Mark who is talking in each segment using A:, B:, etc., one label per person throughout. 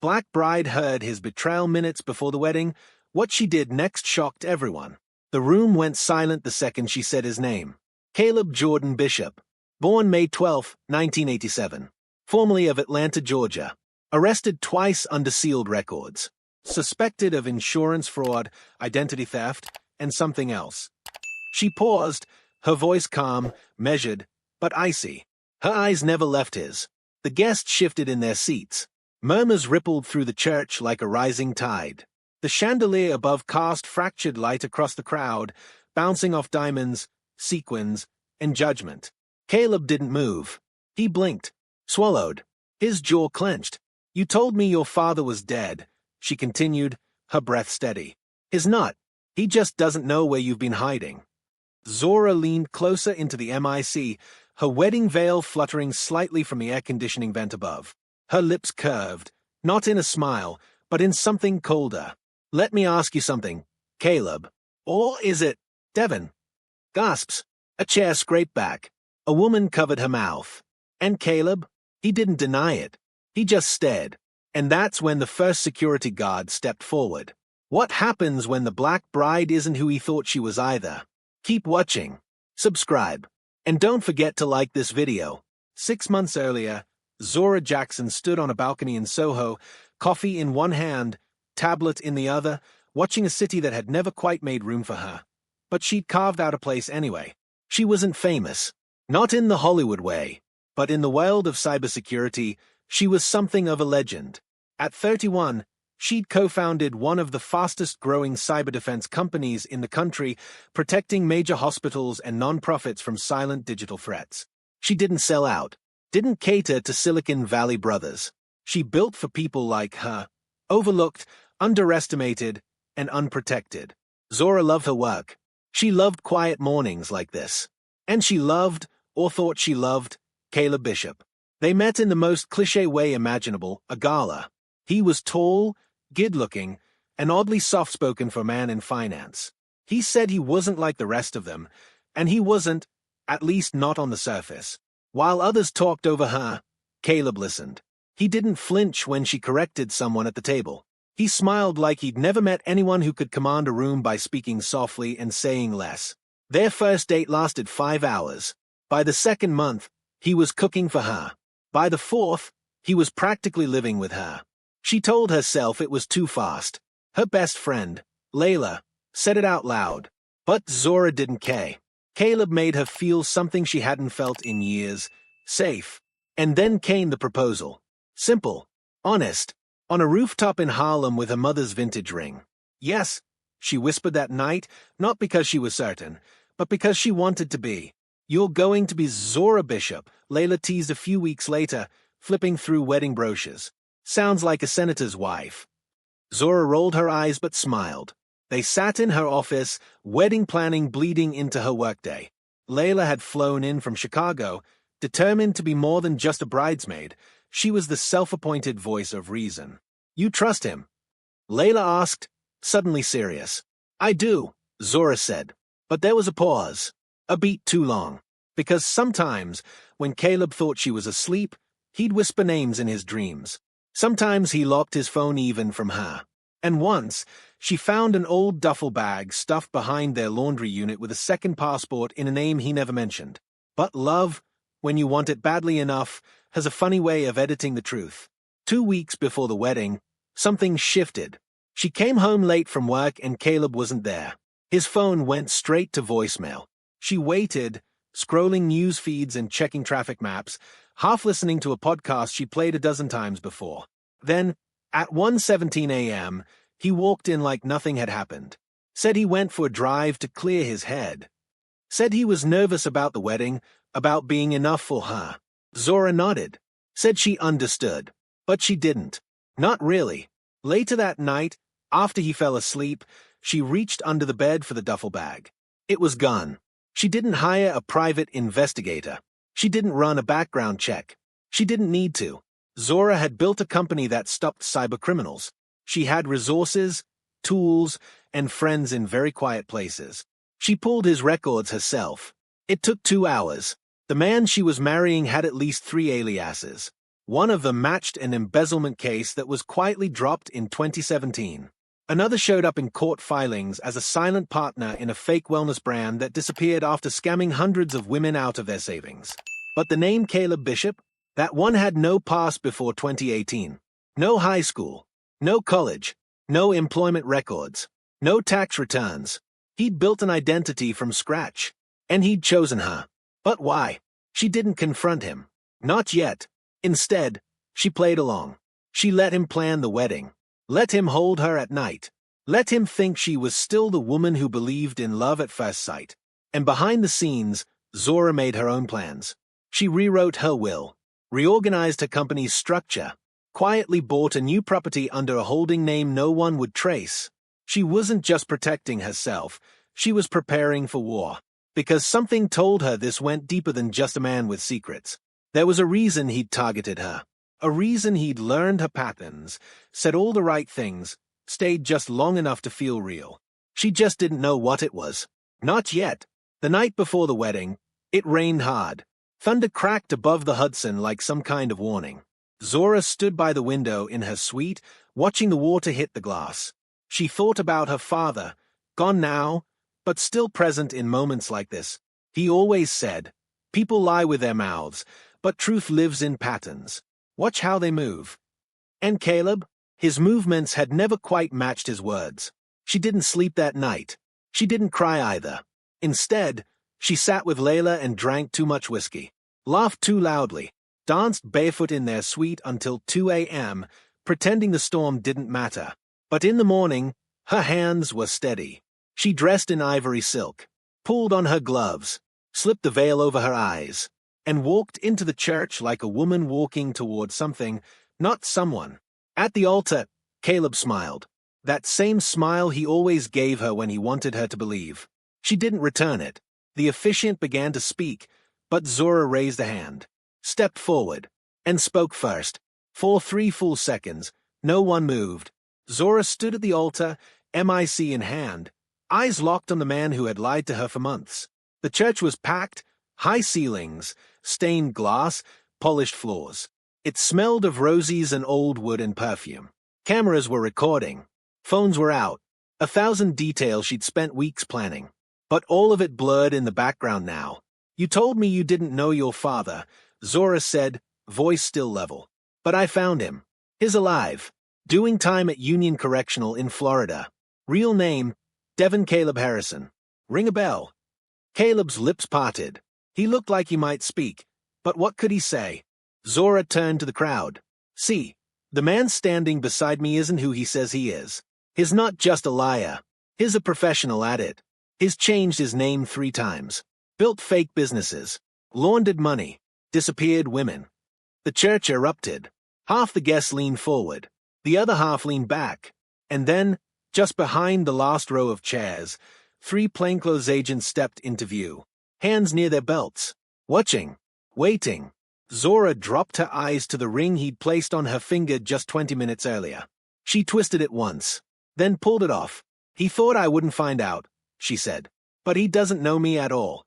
A: Black Bride heard his betrayal minutes before the wedding. What she did next shocked everyone. The room went silent the second she said his name. Caleb Jordan Bishop. Born May 12, 1987. Formerly of Atlanta, Georgia. Arrested twice under sealed records. Suspected of insurance fraud, identity theft, and something else. She paused, her voice calm, measured, but icy. Her eyes never left his. The guests shifted in their seats. Murmurs rippled through the church like a rising tide. The chandelier above cast fractured light across the crowd, bouncing off diamonds, sequins, and judgment. Caleb didn't move. He blinked, swallowed. His jaw clenched. "You told me your father was dead," she continued, her breath steady. "He's not. He just doesn't know where you've been hiding." Zora leaned closer into the MIC, her wedding veil fluttering slightly from the air conditioning vent above. Her lips curved, not in a smile, but in something colder. "Let me ask you something, Caleb. Or is it Devon?" Gasps. A chair scraped back. A woman covered her mouth. And Caleb? He didn't deny it. He just stared. And that's when the first security guard stepped forward. What happens when the Black Bride isn't who he thought she was either? Keep watching. Subscribe. And don't forget to like this video. 6 months earlier, Zora Jackson stood on a balcony in Soho, coffee in one hand, tablet in the other, watching a city that had never quite made room for her. But she'd carved out a place anyway. She wasn't famous. Not in the Hollywood way. But in the world of cybersecurity, she was something of a legend. At 31, she'd co-founded one of the fastest-growing cyber defense companies in the country, protecting major hospitals and nonprofits from silent digital threats. She didn't sell out. Didn't cater to Silicon Valley brothers. She built for people like her. Overlooked, underestimated, and unprotected. Zora loved her work. She loved quiet mornings like this. And she loved, or thought she loved, Caleb Bishop. They met in the most cliché way imaginable, a gala. He was tall, good-looking, and oddly soft-spoken for a man in finance. He said he wasn't like the rest of them, and he wasn't, at least not on the surface. While others talked over her, Caleb listened. He didn't flinch when she corrected someone at the table. He smiled like he'd never met anyone who could command a room by speaking softly and saying less. Their first date lasted 5 hours. By the second month, he was cooking for her. By the fourth, he was practically living with her. She told herself it was too fast. Her best friend, Layla, said it out loud. But Zora didn't care. Caleb made her feel something she hadn't felt in years. Safe. And then came the proposal. Simple. Honest. On a rooftop in Harlem with her mother's vintage ring. Yes, she whispered that night, not because she was certain, but because she wanted to be. "You're going to be Zora Bishop," Layla teased a few weeks later, flipping through wedding brochures. "Sounds like a senator's wife." Zora rolled her eyes but smiled. They sat in her office, wedding planning bleeding into her workday. Layla had flown in from Chicago, determined to be more than just a bridesmaid. She was the self-appointed voice of reason. "You trust him?" Layla asked, suddenly serious. "I do," Zora said. But there was a pause. A beat too long. Because sometimes, when Caleb thought she was asleep, he'd whisper names in his dreams. Sometimes he locked his phone even from her. And once, she found an old duffel bag stuffed behind their laundry unit with a second passport in a name he never mentioned. But love, when you want it badly enough, has a funny way of editing the truth. 2 weeks before the wedding, something shifted. She came home late from work and Caleb wasn't there. His phone went straight to voicemail. She waited, scrolling news feeds and checking traffic maps, half listening to a podcast she played a dozen times before. Then, at 1:17 a.m., he walked in like nothing had happened. Said he went for a drive to clear his head. Said he was nervous about the wedding, about being enough for her. Zora nodded. Said she understood. But she didn't. Not really. Later that night, after he fell asleep, she reached under the bed for the duffel bag. It was gone. She didn't hire a private investigator. She didn't run a background check. She didn't need to. Zora had built a company that stopped cybercriminals. She had resources, tools, and friends in very quiet places. She pulled his records herself. It took 2 hours. The man she was marrying had at least 3 aliases. One of them matched an embezzlement case that was quietly dropped in 2017. Another showed up in court filings as a silent partner in a fake wellness brand that disappeared after scamming hundreds of women out of their savings. But the name Caleb Bishop? That one had no past before 2018. No high school. No college. No employment records. No tax returns. He'd built an identity from scratch. And he'd chosen her. But why? She didn't confront him. Not yet. Instead, she played along. She let him plan the wedding. Let him hold her at night. Let him think she was still the woman who believed in love at first sight. And behind the scenes, Zora made her own plans. She rewrote her will, reorganized her company's structure, quietly bought a new property under a holding name no one would trace. She wasn't just protecting herself, she was preparing for war. Because something told her this went deeper than just a man with secrets. There was a reason he'd targeted her. A reason he'd learned her patterns, said all the right things, stayed just long enough to feel real. She just didn't know what it was. Not yet. The night before the wedding, it rained hard. Thunder cracked above the Hudson like some kind of warning. Zora stood by the window in her suite, watching the water hit the glass. She thought about her father, gone now, but still present in moments like this. He always said, "People lie with their mouths, but truth lives in patterns. Watch how they move." And Caleb? His movements had never quite matched his words. She didn't sleep that night. She didn't cry either. Instead, she sat with Layla and drank too much whiskey, laughed too loudly, danced barefoot in their suite until 2 a.m., pretending the storm didn't matter. But in the morning, her hands were steady. She dressed in ivory silk, pulled on her gloves, slipped the veil over her eyes, and walked into the church like a woman walking toward something, not someone. At the altar, Caleb smiled. That same smile he always gave her when he wanted her to believe. She didn't return it. The officiant began to speak, but Zora raised a hand, stepped forward, and spoke first. For 3 full seconds, no one moved. Zora stood at the altar, mic in hand, eyes locked on the man who had lied to her for months. The church was packed, high ceilings, stained glass, polished floors. It smelled of roses and old wood and perfume. Cameras were recording. Phones were out. 1,000 details she'd spent weeks planning. But all of it blurred in the background now. "You told me you didn't know your father," Zora said, voice still level. "But I found him. He's alive. Doing time at Union Correctional in Florida. Real name, Devin Caleb Harrison. Ring a bell?" Caleb's lips parted. He looked like he might speak, but what could he say? Zora turned to the crowd. "See, the man standing beside me isn't who he says he is. He's not just a liar. He's a professional at it. He's changed his name 3 times, built fake businesses, laundered money, disappeared women." The church erupted. Half the guests leaned forward, the other half leaned back, and then, just behind the last row of chairs, 3 plainclothes agents stepped into view, hands near their belts, watching, waiting. Zora dropped her eyes to the ring he'd placed on her finger just 20 minutes earlier. She twisted it once, then pulled it off. "He thought I wouldn't find out," she said. "But he doesn't know me at all.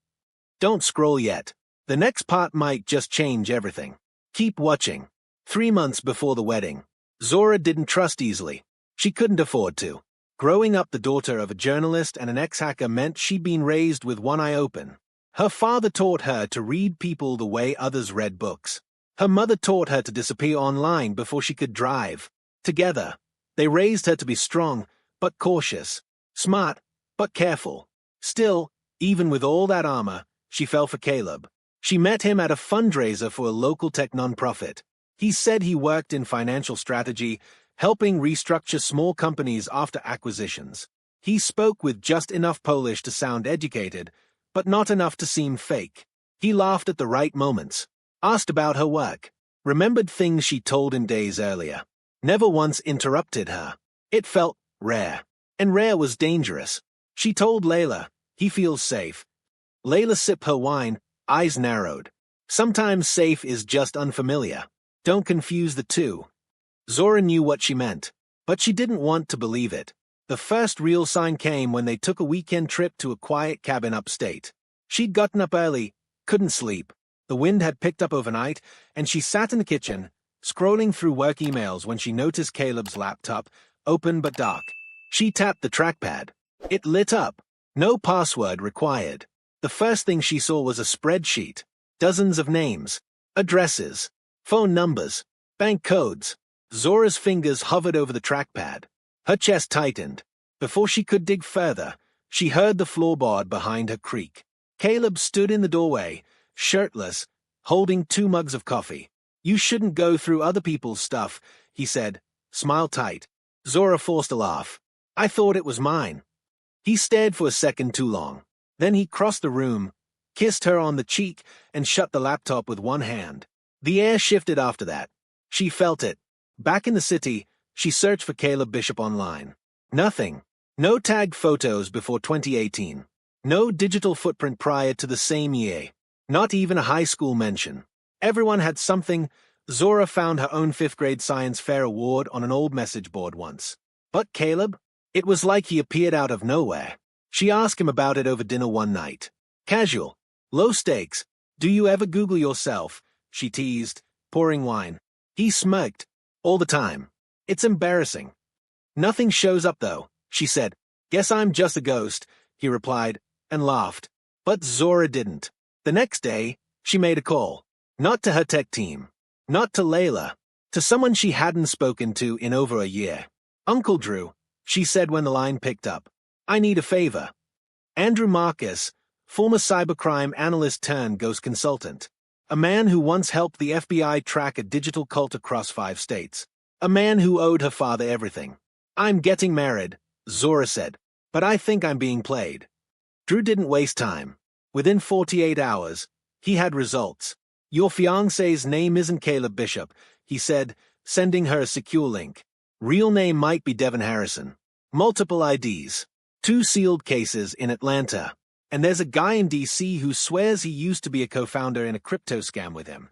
A: Don't scroll yet. The next part might just change everything. Keep watching." 3 months before the wedding, Zora didn't trust easily. She couldn't afford to. Growing up the daughter of a journalist and an ex-hacker meant she'd been raised with one eye open. Her father taught her to read people the way others read books. Her mother taught her to disappear online before she could drive. Together, they raised her to be strong, but cautious, smart, but careful. Still, even with all that armor, she fell for Caleb. She met him at a fundraiser for a local tech nonprofit. He said he worked in financial strategy, helping restructure small companies after acquisitions. He spoke with just enough Polish to sound educated, but not enough to seem fake. He laughed at the right moments, asked about her work, remembered things she told him days earlier. Never once interrupted her. It felt rare. And rare was dangerous. She told Layla, "He feels safe." Layla sipped her wine, eyes narrowed. Sometimes safe is just unfamiliar. Don't confuse the two. Zora knew what she meant, but she didn't want to believe it. The first real sign came when they took a weekend trip to a quiet cabin upstate. She'd gotten up early, couldn't sleep. The wind had picked up overnight, and she sat in the kitchen, scrolling through work emails when she noticed Caleb's laptop, open but dark. She tapped the trackpad. It lit up. No password required. The first thing she saw was a spreadsheet. Dozens of names, addresses, phone numbers, bank codes. Zora's fingers hovered over the trackpad. Her chest tightened. Before she could dig further, she heard the floorboard behind her creak. Caleb stood in the doorway, shirtless, holding 2 mugs of coffee. "You shouldn't go through other people's stuff," he said, smile tight. Zora forced a laugh. "I thought it was mine." He stared for a second too long. Then he crossed the room, kissed her on the cheek, and shut the laptop with one hand. The air shifted after that. She felt it. Back in the city, she searched for Caleb Bishop online. Nothing. No tagged photos before 2018. No digital footprint prior to the same year. Not even a high school mention. Everyone had something. Zora found her own 5th grade science fair award on an old message board once. But Caleb? It was like he appeared out of nowhere. She asked him about it over dinner one night. Casual. Low stakes. "Do you ever Google yourself?" she teased, pouring wine. He smirked. "All the time. It's embarrassing." "Nothing shows up though," she said. "Guess I'm just a ghost," he replied, and laughed. But Zora didn't. The next day, she made a call. Not to her tech team. Not to Layla. To someone she hadn't spoken to in over a year. "Uncle Drew," she said when the line picked up. "I need a favor." Andrew Marcus, former cybercrime analyst turned ghost consultant. A man who once helped the FBI track a digital cult across 5 states. A man who owed her father everything. "I'm getting married," Zora said, "but I think I'm being played." Drew didn't waste time. Within 48 hours, he had results. "Your fiancé's name isn't Caleb Bishop," he said, sending her a secure link. "Real name might be Devin Harrison. Multiple IDs. 2 sealed cases in Atlanta. And there's a guy in D.C. who swears he used to be a co-founder in a crypto scam with him."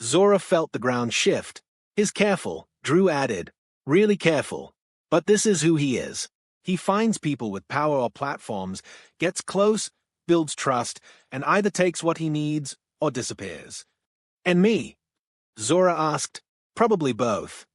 A: Zora felt the ground shift. "He's careful," Drew added. "Really careful. But this is who he is. He finds people with power or platforms, gets close, builds trust, and either takes what he needs or disappears." "And me?" Zora asked. "Probably both."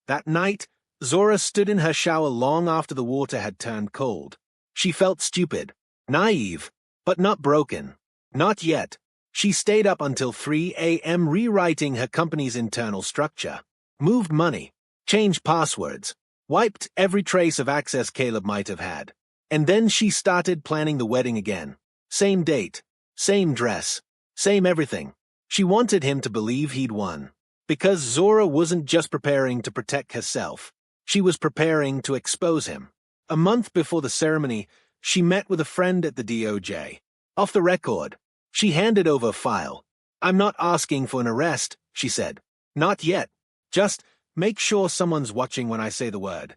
A: That night, Zora stood in her shower long after the water had turned cold. She felt stupid. Naive, but not broken. Not yet. She stayed up until 3 a.m. rewriting her company's internal structure. Moved money. Changed passwords. Wiped every trace of access Caleb might have had. And then she started planning the wedding again. Same date. Same dress. Same everything. She wanted him to believe he'd won. Because Zora wasn't just preparing to protect herself. She was preparing to expose him. A month before the ceremony, she met with a friend at the DOJ. Off the record, she handed over a file. "I'm not asking for an arrest," she said. "Not yet. Just make sure someone's watching when I say the word."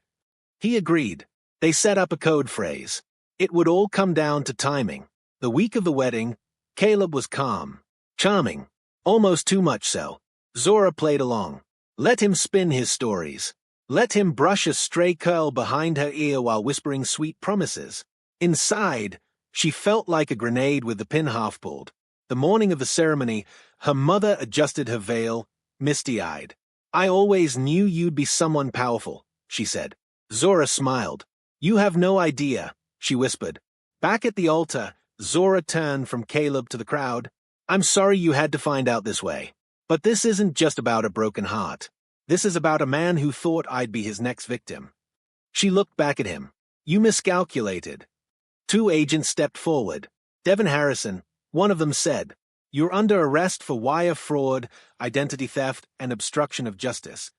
A: He agreed. They set up a code phrase. It would all come down to timing. The week of the wedding, Caleb was calm. Charming. Almost too much so. Zora played along. Let him spin his stories. Let him brush a stray curl behind her ear while whispering sweet promises. Inside, she felt like a grenade with the pin half pulled. The morning of the ceremony, her mother adjusted her veil, misty-eyed. "I always knew you'd be someone powerful," she said. Zora smiled. "You have no idea," she whispered. Back at the altar, Zora turned from Caleb to the crowd. "I'm sorry you had to find out this way. But this isn't just about a broken heart. This is about a man who thought I'd be his next victim." She looked back at him. "You miscalculated." 2 agents stepped forward. Devin Harrison, one of them said, "You're under arrest for wire fraud, identity theft, and obstruction of justice."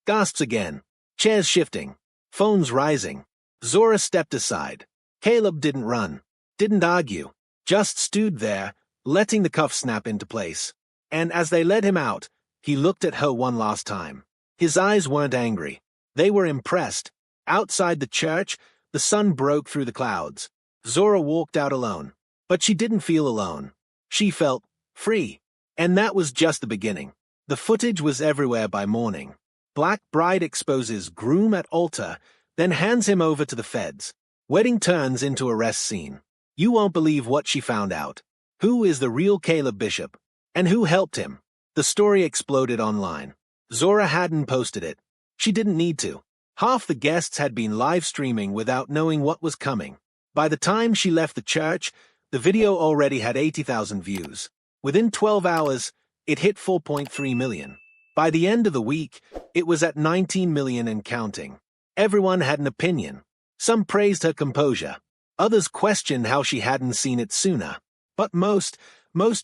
A: Gasps again. Chairs shifting. Phones rising. Zora stepped aside. Caleb didn't run. Didn't argue. Just stood there, letting the cuffs snap into place. And as they led him out, he looked at her one last time. His eyes weren't angry. They were impressed. Outside the church, the sun broke through the clouds. Zora walked out alone. But she didn't feel alone. She felt free. And that was just the beginning. The footage was everywhere by morning. Black bride exposes groom at altar, then hands him over to the feds. Wedding turns into arrest scene. You won't believe what she found out. Who is the real Caleb Bishop? And who helped him? The story exploded online. Zora hadn't posted it. She didn't need to. Half the guests had been live streaming without knowing what was coming. By the time she left the church, the video already had 80,000 views. Within 12 hours, it hit 4.3 million. By the end of the week, it was at 19 million and counting. Everyone had an opinion. Some praised her composure. Others questioned how she hadn't seen it sooner. But most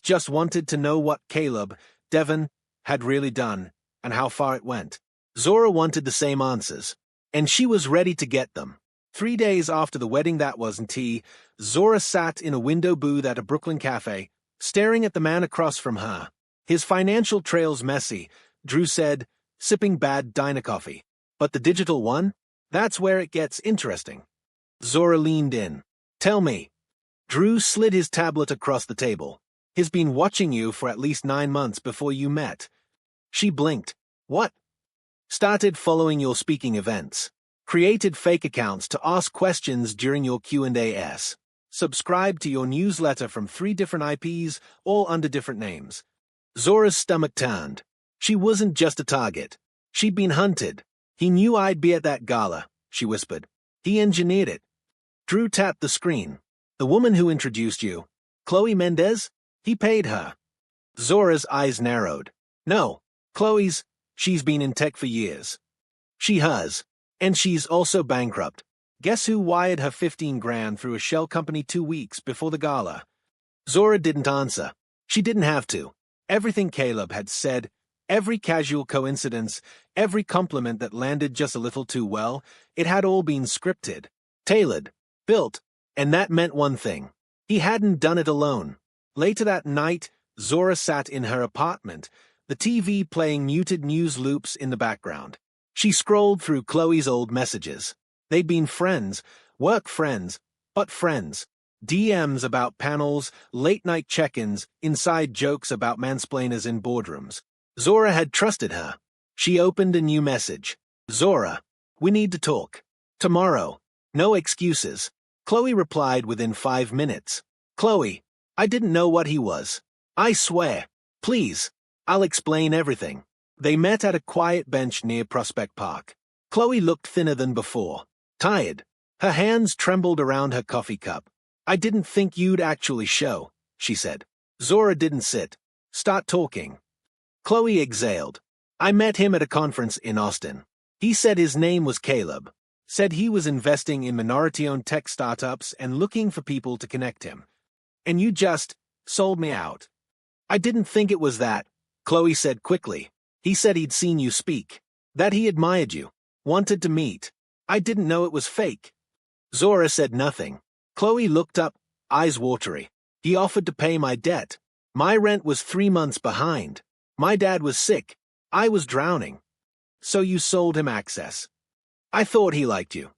A: just wanted to know what Caleb, Devon, had really done, and how far it went. Zora wanted the same answers, and she was ready to get them. 3 days after the wedding that wasn't tea, Zora sat in a window booth at a Brooklyn cafe, staring at the man across from her. His financial trails messy, Drew said, sipping bad diner coffee. But the digital one? That's where it gets interesting. Zora leaned in. Tell me. Drew slid his tablet across the table. He's been watching you for at least 9 months before you met. She blinked. What? Started following your speaking events. Created fake accounts to ask questions during your Q&As. Subscribed to your newsletter from 3 different IPs, all under different names. Zora's stomach turned. She wasn't just a target. She'd been hunted. He knew I'd be at that gala, she whispered. He engineered it. Drew tapped the screen. The woman who introduced you, Chloe Mendez? He paid her. Zora's eyes narrowed. No, she's been in tech for years. She has. And she's also bankrupt. Guess who wired her 15 grand through a shell company 2 weeks before the gala? Zora didn't answer. She didn't have to. Everything Caleb had said, every casual coincidence, every compliment that landed just a little too well, it had all been scripted, tailored, built, and that meant one thing. He hadn't done it alone. Later that night, Zora sat in her apartment, the TV playing muted news loops in the background. She scrolled through Chloe's old messages. They'd been friends, work friends, but friends. DMs about panels, late-night check-ins, inside jokes about mansplainers in boardrooms. Zora had trusted her. She opened a new message. Zora, we need to talk. Tomorrow. No excuses. Chloe replied within 5 minutes. Chloe, I didn't know what he was. I swear. Please. I'll explain everything. They met at a quiet bench near Prospect Park. Chloe looked thinner than before. Tired. Her hands trembled around her coffee cup. I didn't think you'd actually show, she said. Zora didn't sit. Start talking. Chloe exhaled. I met him at a conference in Austin. He said his name was Caleb. Said he was investing in minority-owned tech startups and looking for people to connect him. And you just sold me out. I didn't think it was that, Chloe said quickly. He said he'd seen you speak. That he admired you. Wanted to meet. I didn't know it was fake. Zora said nothing. Chloe looked up, eyes watery. He offered to pay my debt. My rent was 3 months behind. My dad was sick. I was drowning. So you sold him access. I thought he liked you.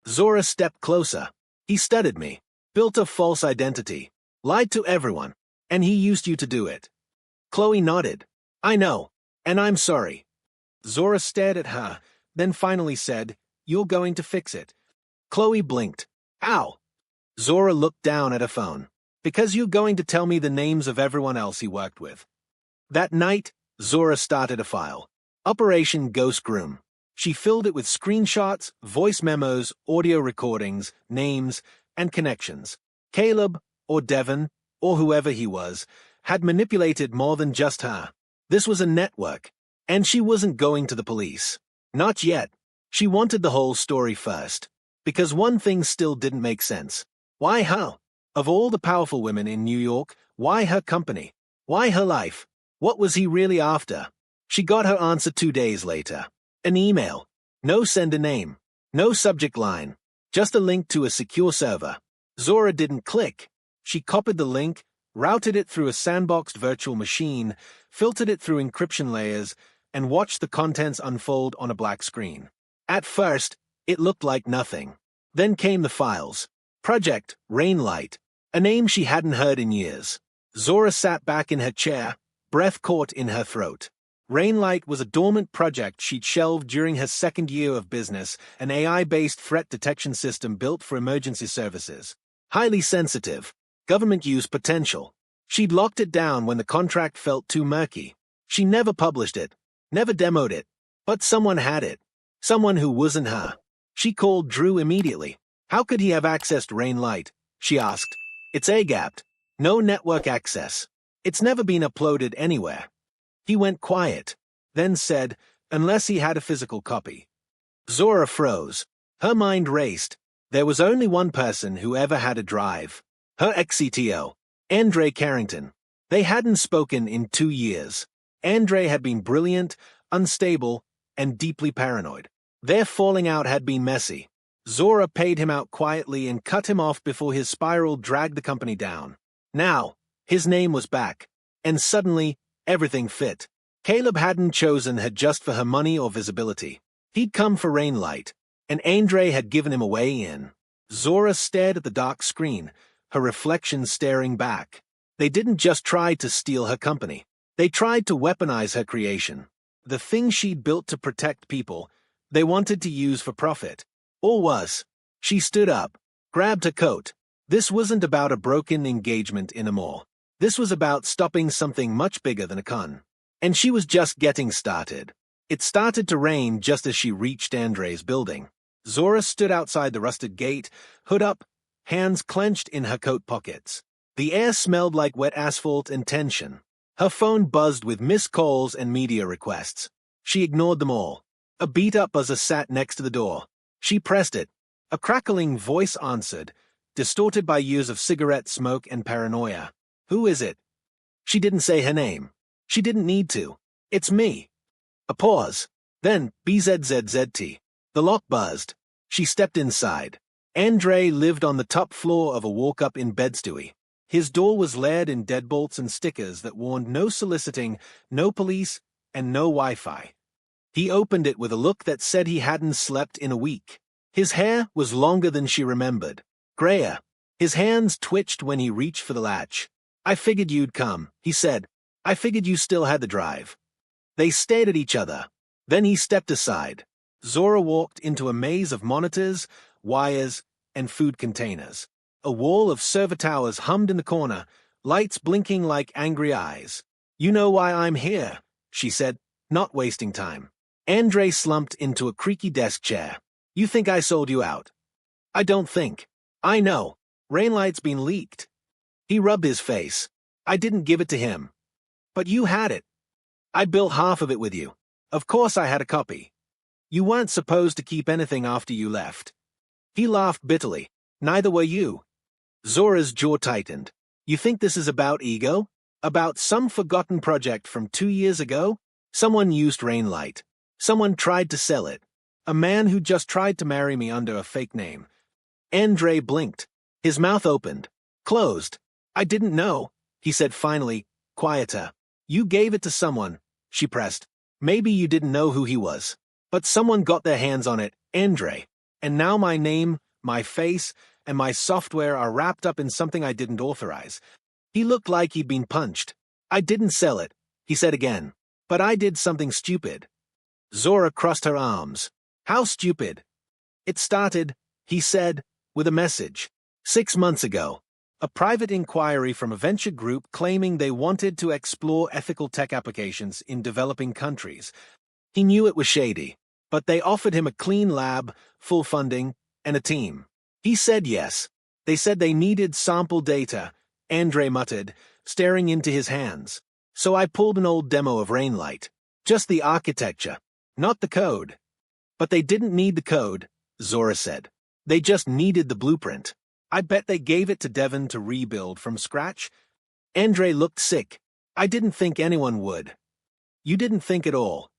A: Zora stepped closer. He studied me. Built a false identity. Lied to everyone. And he used you to do it. Chloe nodded. I know. And I'm sorry. Zora stared at her, then finally said, You're going to fix it. Chloe blinked. Ow. Zora looked down at her phone. Because you're going to tell me the names of everyone else he worked with. That night, Zora started a file. Operation Ghost Groom. She filled it with screenshots, voice memos, audio recordings, names, and connections. Caleb, or Devon, or whoever he was, had manipulated more than just her. This was a network, and she wasn't going to the police. Not yet. She wanted the whole story first. Because one thing still didn't make sense. Why her? Of all the powerful women in New York, why her company? Why her life? What was he really after? She got her answer 2 days later. An email. No sender name. No subject line. Just a link to a secure server. Zora didn't click. She copied the link, routed it through a sandboxed virtual machine, filtered it through encryption layers, and watched the contents unfold on a black screen. At first, it looked like nothing. Then came the files. Project Rainlight, a name she hadn't heard in years. Zora sat back in her chair, breath caught in her throat. Rainlight was a dormant project she'd shelved during her 2nd year of business, an AI-based threat detection system built for emergency services. Highly sensitive. Government use potential. She'd locked it down when the contract felt too murky. She never published it. Never demoed it. But someone had it. Someone who wasn't her. She called Drew immediately. How could he have accessed Rainlight? She asked. It's A-gapped. No network access. It's never been uploaded anywhere. He went quiet, then said, unless he had a physical copy. Zora froze. Her mind raced. There was only one person who ever had a drive. Her ex-CTO, Andre Carrington. They hadn't spoken in 2 years. Andre had been brilliant, unstable, and deeply paranoid. Their falling out had been messy. Zora paid him out quietly and cut him off before his spiral dragged the company down. Now, his name was back. And suddenly, everything fit. Caleb hadn't chosen her just for her money or visibility. He'd come for Rainlight, and Andre had given him a way in. Zora stared at the dark screen, her reflection staring back. They didn't just try to steal her company. They tried to weaponize her creation. The thing she'd built to protect people, they wanted to use for profit. Or worse. She stood up, grabbed her coat. This wasn't about a broken engagement anymore. This was about stopping something much bigger than a con. And she was just getting started. It started to rain just as she reached Andre's building. Zora stood outside the rusted gate, hood up, hands clenched in her coat pockets. The air smelled like wet asphalt and tension. Her phone buzzed with missed calls and media requests. She ignored them all. A beat-up buzzer sat next to the door. She pressed it. A crackling voice answered, distorted by years of cigarette smoke and paranoia. Who is it? She didn't say her name. She didn't need to. It's me. A pause. Then, BZZZT. The lock buzzed. She stepped inside. Andre lived on the top floor of a walk-up in Bed-Stuy. His door was layered in deadbolts and stickers that warned no soliciting, no police, and no Wi-Fi. He opened it with a look that said he hadn't slept in a week. His hair was longer than she remembered. Grayer. His hands twitched when he reached for the latch. I figured you'd come, he said. I figured you still had the drive. They stared at each other. Then he stepped aside. Zora walked into a maze of monitors, wires, and food containers. A wall of server towers hummed in the corner, lights blinking like angry eyes. You know why I'm here, she said, not wasting time. Andre slumped into a creaky desk chair. You think I sold you out? I don't think. I know. Rainlight's been leaked. He rubbed his face. I didn't give it to him. But you had it. I built half of it with you. Of course I had a copy. You weren't supposed to keep anything after you left. He laughed bitterly. Neither were you. Zora's jaw tightened. You think this is about ego? About some forgotten project from 2 years ago? Someone used Rainlight. Someone tried to sell it. A man who just tried to marry me under a fake name. Andre blinked. His mouth opened. Closed. I didn't know, he said finally, quieter. You gave it to someone, she pressed. Maybe you didn't know who he was. But someone got their hands on it, Andre. And now my name, my face, and my software are wrapped up in something I didn't authorize. He looked like he'd been punched. I didn't sell it, he said again. But I did something stupid. Zora crossed her arms. How stupid? It started, he said, with a message. 6 months ago. A private inquiry from a venture group claiming they wanted to explore ethical tech applications in developing countries. He knew it was shady, but they offered him a clean lab, full funding, and a team. He said yes. They said they needed sample data, Andre muttered, staring into his hands. So I pulled an old demo of Rainlight. Just the architecture, not the code. But they didn't need the code, Zora said. They just needed the blueprint. I bet they gave it to Devon to rebuild from scratch. Andre looked sick. I didn't think anyone would. You didn't think at all.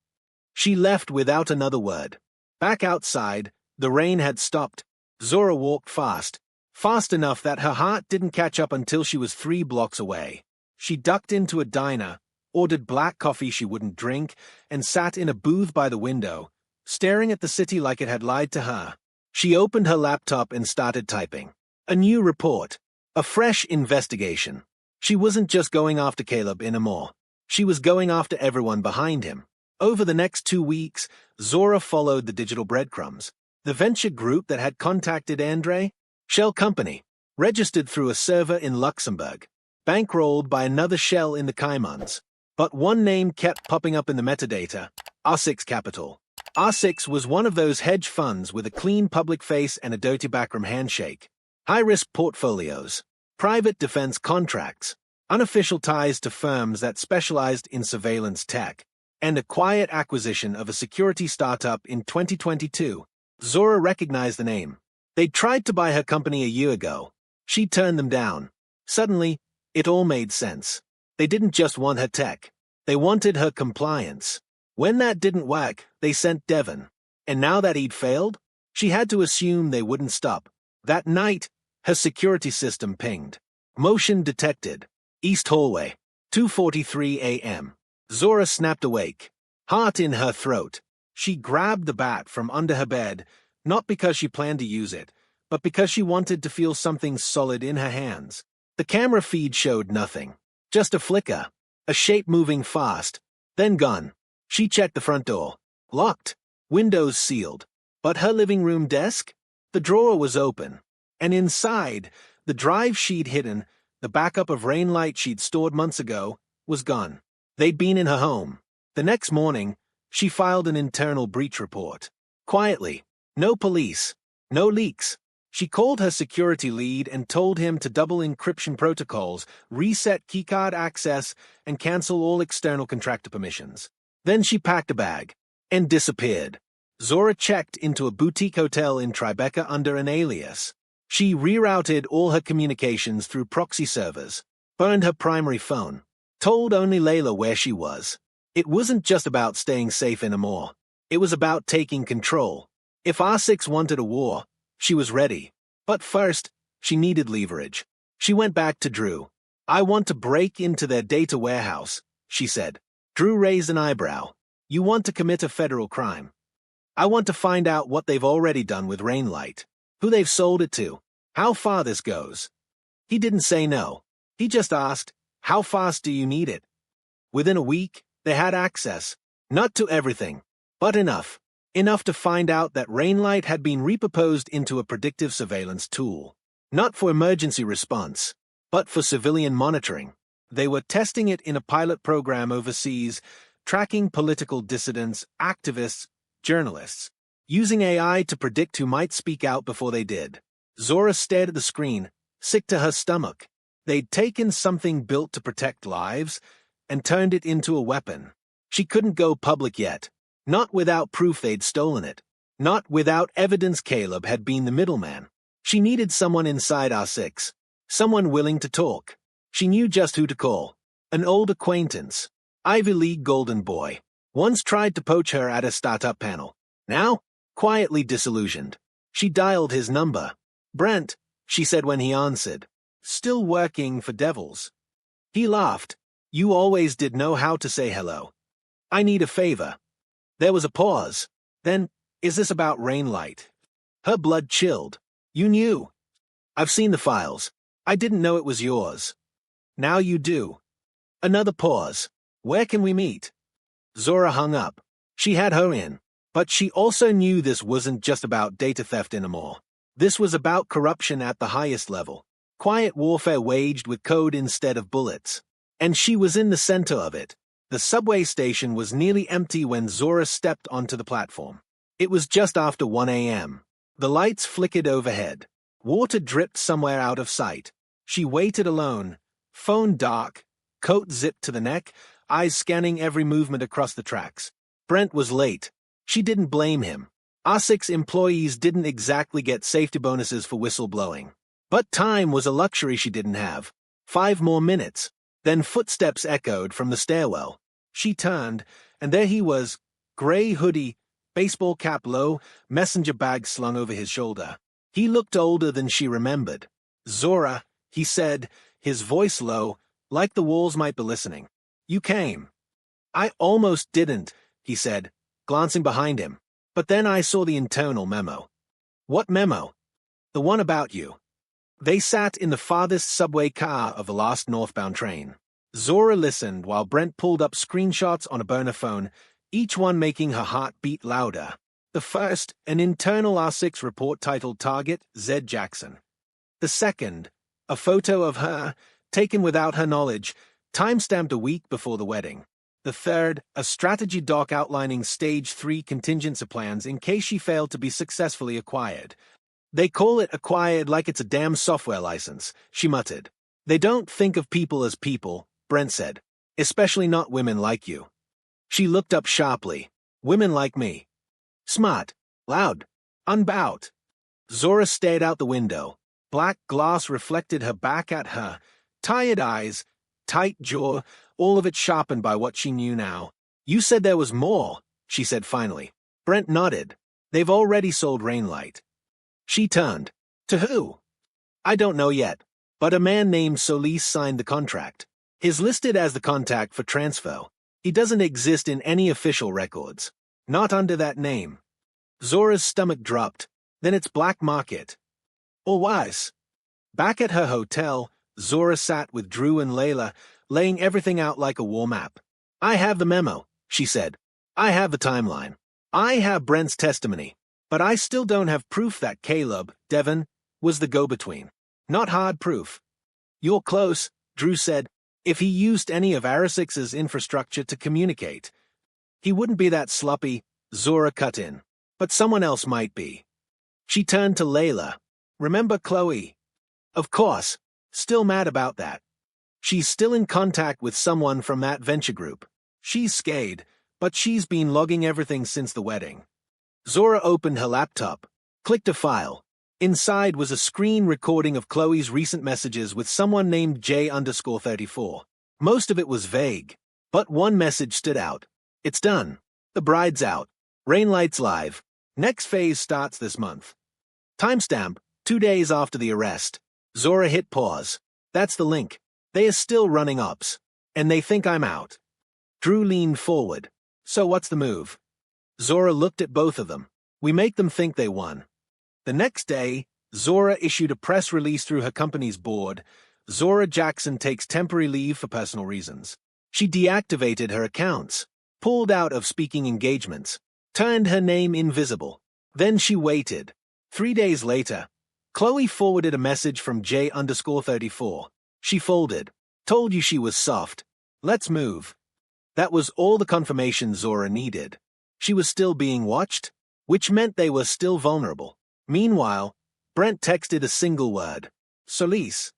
A: She left without another word. Back outside, the rain had stopped. Zora walked fast. Fast enough that her heart didn't catch up until she was 3 blocks away. She ducked into a diner, ordered black coffee she wouldn't drink, and sat in a booth by the window, staring at the city like it had lied to her. She opened her laptop and started typing. A new report. A fresh investigation. She wasn't just going after Caleb anymore. She was going after everyone behind him. Over the next 2 weeks, Zora followed the digital breadcrumbs. The venture group that had contacted Andre, shell company, registered through a server in Luxembourg, bankrolled by another shell in the Caimans. But one name kept popping up in the metadata: R6 Capital. R6 was one of those hedge funds with a clean public face and a dirty backroom handshake. High-risk portfolios, private defense contracts, unofficial ties to firms that specialized in surveillance tech, and a quiet acquisition of a security startup in 2022. Zora recognized the name. They'd tried to buy her company a year ago. She turned them down. Suddenly, it all made sense. They didn't just want her tech. They wanted her compliance. When that didn't work, they sent Devon. And now that he'd failed, she had to assume they wouldn't stop. That night, her security system pinged. Motion detected. East hallway. 2:43 a.m. Zora snapped awake. Heart in her throat. She grabbed the bat from under her bed, not because she planned to use it, but because she wanted to feel something solid in her hands. The camera feed showed nothing. Just a flicker. A shape moving fast. Then gone. She checked the front door. Locked. Windows sealed. But her living room desk? The drawer was open. And inside, the drive she'd hidden, the backup of Rainlight she'd stored months ago, was gone. They'd been in her home. The next morning, she filed an internal breach report. Quietly. No police. No leaks. She called her security lead and told him to double encryption protocols, reset keycard access, and cancel all external contractor permissions. Then she packed a bag and disappeared. Zora checked into a boutique hotel in Tribeca under an alias. She rerouted all her communications through proxy servers, burned her primary phone, told only Layla where she was. It wasn't just about staying safe anymore. It was about taking control. If R6 wanted a war, she was ready. But first, she needed leverage. She went back to Drew. "I want to break into their data warehouse," she said. Drew raised an eyebrow. "You want to commit a federal crime?" "I want to find out what they've already done with Rainlight, who they've sold it to, how far this goes." He didn't say no. He just asked, "How fast do you need it?" Within a week, they had access. Not to everything, but enough. Enough to find out that Rainlight had been repurposed into a predictive surveillance tool. Not for emergency response, but for civilian monitoring. They were testing it in a pilot program overseas, tracking political dissidents, activists, journalists, using AI to predict who might speak out before they did. Zora stared at the screen, sick to her stomach. They'd taken something built to protect lives and turned it into a weapon. She couldn't go public yet. Not without proof they'd stolen it. Not without evidence Caleb had been the middleman. She needed someone inside R6. Someone willing to talk. She knew just who to call. An old acquaintance. Ivy League golden boy. Once tried to poach her at a startup panel. Now, quietly disillusioned. She dialed his number. "Brent," she said when he answered. "Still working for Devils." He laughed. "You always did know how to say hello. I need a favor." There was a pause. Then, "Is this about Rainlight?" Her blood chilled. "You knew." "I've seen the files. I didn't know it was yours." "Now you do." Another pause. "Where can we meet?" Zora hung up. She had her in. But she also knew this wasn't just about data theft anymore. This was about corruption at the highest level. Quiet warfare waged with code instead of bullets. And she was in the center of it. The subway station was nearly empty when Zora stepped onto the platform. It was just after 1 a.m. The lights flickered overhead. Water dripped somewhere out of sight. She waited alone, phone dark, coat zipped to the neck, eyes scanning every movement across the tracks. Brent was late. She didn't blame him. R6 employees didn't exactly get safety bonuses for whistleblowing. But time was a luxury she didn't have. 5 more minutes. Then footsteps echoed from the stairwell. She turned, and there he was, gray hoodie, baseball cap low, messenger bag slung over his shoulder. He looked older than she remembered. "Zora," he said, his voice low, like the walls might be listening. "You came." "I almost didn't," he said, glancing behind him. "But then I saw the internal memo." "What memo?" "The one about you." They sat in the farthest subway car of the last northbound train. Zora listened while Brent pulled up screenshots on a burner phone, each one making her heart beat louder. The first, an internal R6 report titled Target Z Jackson. The second, a photo of her, taken without her knowledge, Time-stamped a week before the wedding. The third, a strategy doc outlining Stage 3 contingency plans in case she failed to be successfully acquired. They call it acquired like it's a damn software license, she muttered. They don't think of people as people, Brent said. Especially not women like you. She looked up sharply. Women like me. Smart, loud, unbowed. Zora stared out the window. Black glass reflected her back at her. Tired eyes, tight jaw, all of it sharpened by what she knew now. You said there was more, she said finally. Brent nodded. They've already sold Rainlight. She turned. To who? I don't know yet, but a man named Solis signed the contract. He's listed as the contact for transfer. He doesn't exist in any official records. Not under that name. Zora's stomach dropped. Then it's black market. Or worse. Back at her hotel, Zora sat with Drew and Layla, laying everything out like a war map. I have the memo, she said. I have the timeline. I have Brent's testimony. But I still don't have proof that Caleb, Devon, was the go-between. Not hard proof. You're close, Drew said. If he used any of Arisix's infrastructure to communicate. He wouldn't be that sloppy, Zora cut in. But someone else might be. She turned to Layla. Remember Chloe? Of course. Still mad about that. She's still in contact with someone from that venture group. She's scared, but she's been logging everything since the wedding. Zora opened her laptop, clicked a file. Inside was a screen recording of Chloe's recent messages with someone named J_34. Most of it was vague, but one message stood out. It's done. The bride's out. Rainlight's live. Next phase starts this month. Timestamp, 2 days after the arrest. Zora hit pause. That's the link. They are still running ops. And they think I'm out. Drew leaned forward. So what's the move? Zora looked at both of them. We make them think they won. The next day, Zora issued a press release through her company's board. Zora Jackson takes temporary leave for personal reasons. She deactivated her accounts, pulled out of speaking engagements, turned her name invisible. Then she waited. 3 days later, Chloe forwarded a message from J_34. She folded. Told you she was soft. Let's move. That was all the confirmation Zora needed. She was still being watched, which meant they were still vulnerable. Meanwhile, Brent texted a single word. Solis.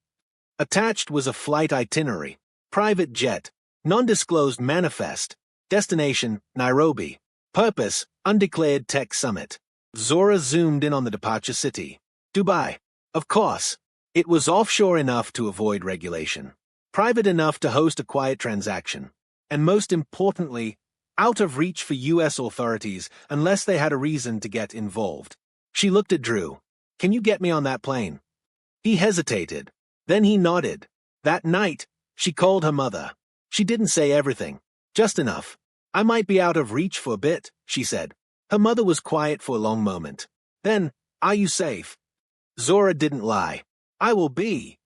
A: Attached was a flight itinerary. Private jet. Non-disclosed manifest. Destination, Nairobi. Purpose, undeclared tech summit. Zora zoomed in on the departure city. Dubai. Of course. It was offshore enough to avoid regulation. Private enough to host a quiet transaction. And most importantly, out of reach for U.S. authorities unless they had a reason to get involved. She looked at Drew. Can you get me on that plane? He hesitated. Then he nodded. That night, she called her mother. She didn't say everything. Just enough. I might be out of reach for a bit, she said. Her mother was quiet for a long moment. Then, are you safe? Zora didn't lie. I will be.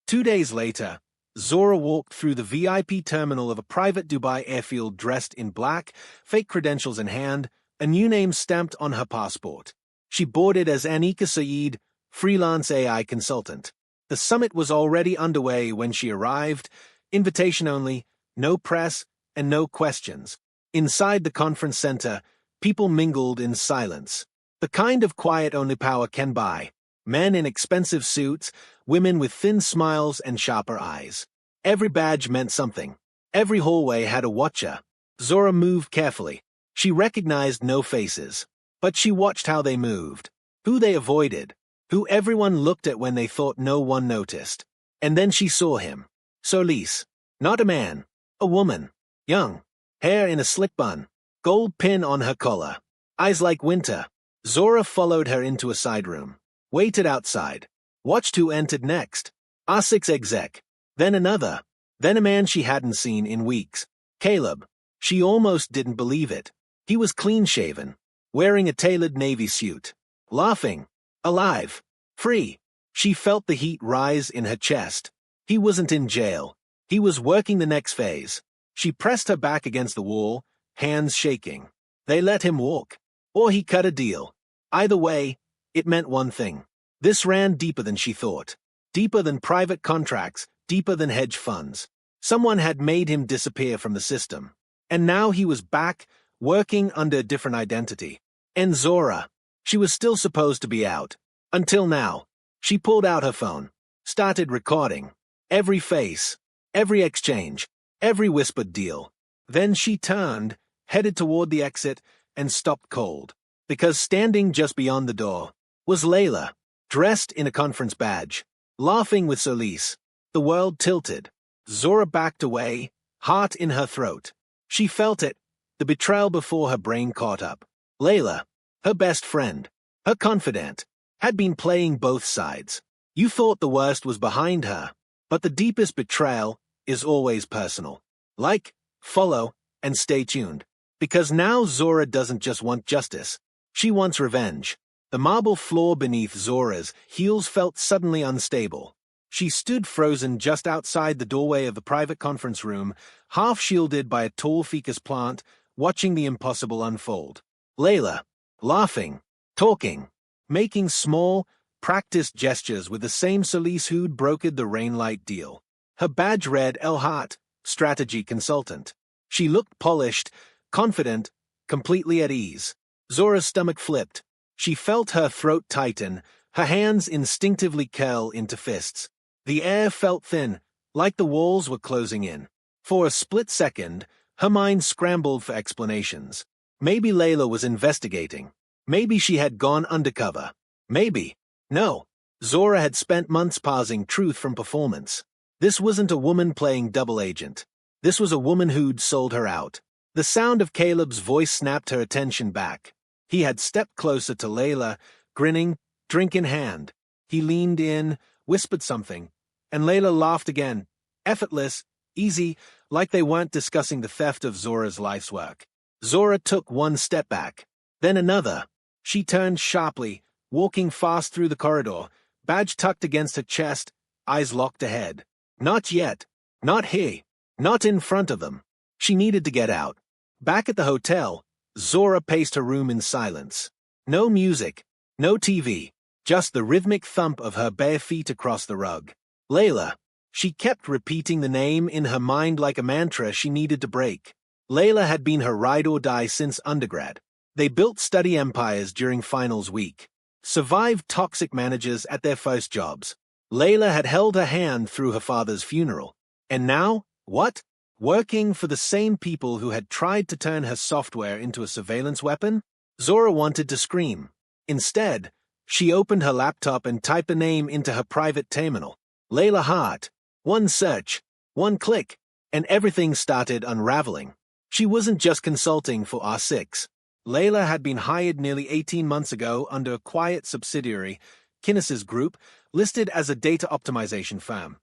A: 2 days later, Zora walked through the VIP terminal of a private Dubai airfield dressed in black, fake credentials in hand, a new name stamped on her passport. She boarded as Anika Saeed, freelance AI consultant. The summit was already underway when she arrived, invitation only, no press, and no questions. Inside the conference center, people mingled in silence. The kind of quiet only power can buy. Men in expensive suits, women with thin smiles and sharper eyes. Every badge meant something. Every hallway had a watcher. Zora moved carefully. She recognized no faces. But she watched how they moved, who they avoided, who everyone looked at when they thought no one noticed. And then she saw him. Solis. Not a man. A woman. Young. Hair in a slick bun. Gold pin on her collar. Eyes like winter. Zora followed her into a side room. Waited outside. Watched who entered next. R6 exec. Then another. Then a man she hadn't seen in weeks. Caleb. She almost didn't believe it. He was clean-shaven. Wearing a tailored navy suit. Laughing. Alive. Free. She felt the heat rise in her chest. He wasn't in jail. He was working the next phase. She pressed her back against the wall, hands shaking. They let him walk. Or he cut a deal. Either way, it meant one thing. This ran deeper than she thought. Deeper than private contracts, deeper than hedge funds. Someone had made him disappear from the system. And now he was back, working under a different identity. And Zora. She was still supposed to be out. Until now. She pulled out her phone, started recording. Every face, every exchange, every whispered deal. Then she turned, headed toward the exit, and stopped cold. Because standing just beyond the door was Layla, dressed in a conference badge, laughing with Solis. The world tilted. Zora backed away, heart in her throat. She felt it, the betrayal before her brain caught up. Layla, her best friend, her confidant, had been playing both sides. You thought the worst was behind her, but the deepest betrayal is always personal. Like, follow, and stay tuned. Because now Zora doesn't just want justice. She wants revenge. The marble floor beneath Zora's heels felt suddenly unstable. She stood frozen just outside the doorway of the private conference room, half shielded by a tall ficus plant, watching the impossible unfold. Layla, laughing, talking, making small, practiced gestures with the same Solis who'd brokered the Rainlight deal. Her badge read El Hart, strategy consultant. She looked polished, confident, completely at ease. Zora's stomach flipped. She felt her throat tighten, her hands instinctively curl into fists. The air felt thin, like the walls were closing in. For a split second, her mind scrambled for explanations. Maybe Layla was investigating. Maybe she had gone undercover. Maybe. No. Zora had spent months parsing truth from performance. This wasn't a woman playing double agent. This was a woman who'd sold her out. The sound of Caleb's voice snapped her attention back. He had stepped closer to Layla, grinning, drink in hand. He leaned in, whispered something, and Layla laughed again, effortless, easy, like they weren't discussing the theft of Zora's life's work. Zora took one step back, then another. She turned sharply, walking fast through the corridor, badge tucked against her chest, eyes locked ahead. Not yet. Not here. Not in front of them. She needed to get out. Back at the hotel, Zora paced her room in silence. No music, no TV, just the rhythmic thump of her bare feet across the rug. Layla. She kept repeating the name in her mind like a mantra she needed to break. Layla had been her ride or die since undergrad. They built study empires during finals week. Survived toxic managers at their first jobs. Layla had held her hand through her father's funeral. And now, what? Working for the same people who had tried to turn her software into a surveillance weapon? Zora wanted to scream. Instead, she opened her laptop and typed a name into her private terminal. Layla Hart. One search, one click, and everything started unraveling. She wasn't just consulting for R6. Layla had been hired nearly 18 months ago under a quiet subsidiary, Kinesis Group, listed as a data optimization firm.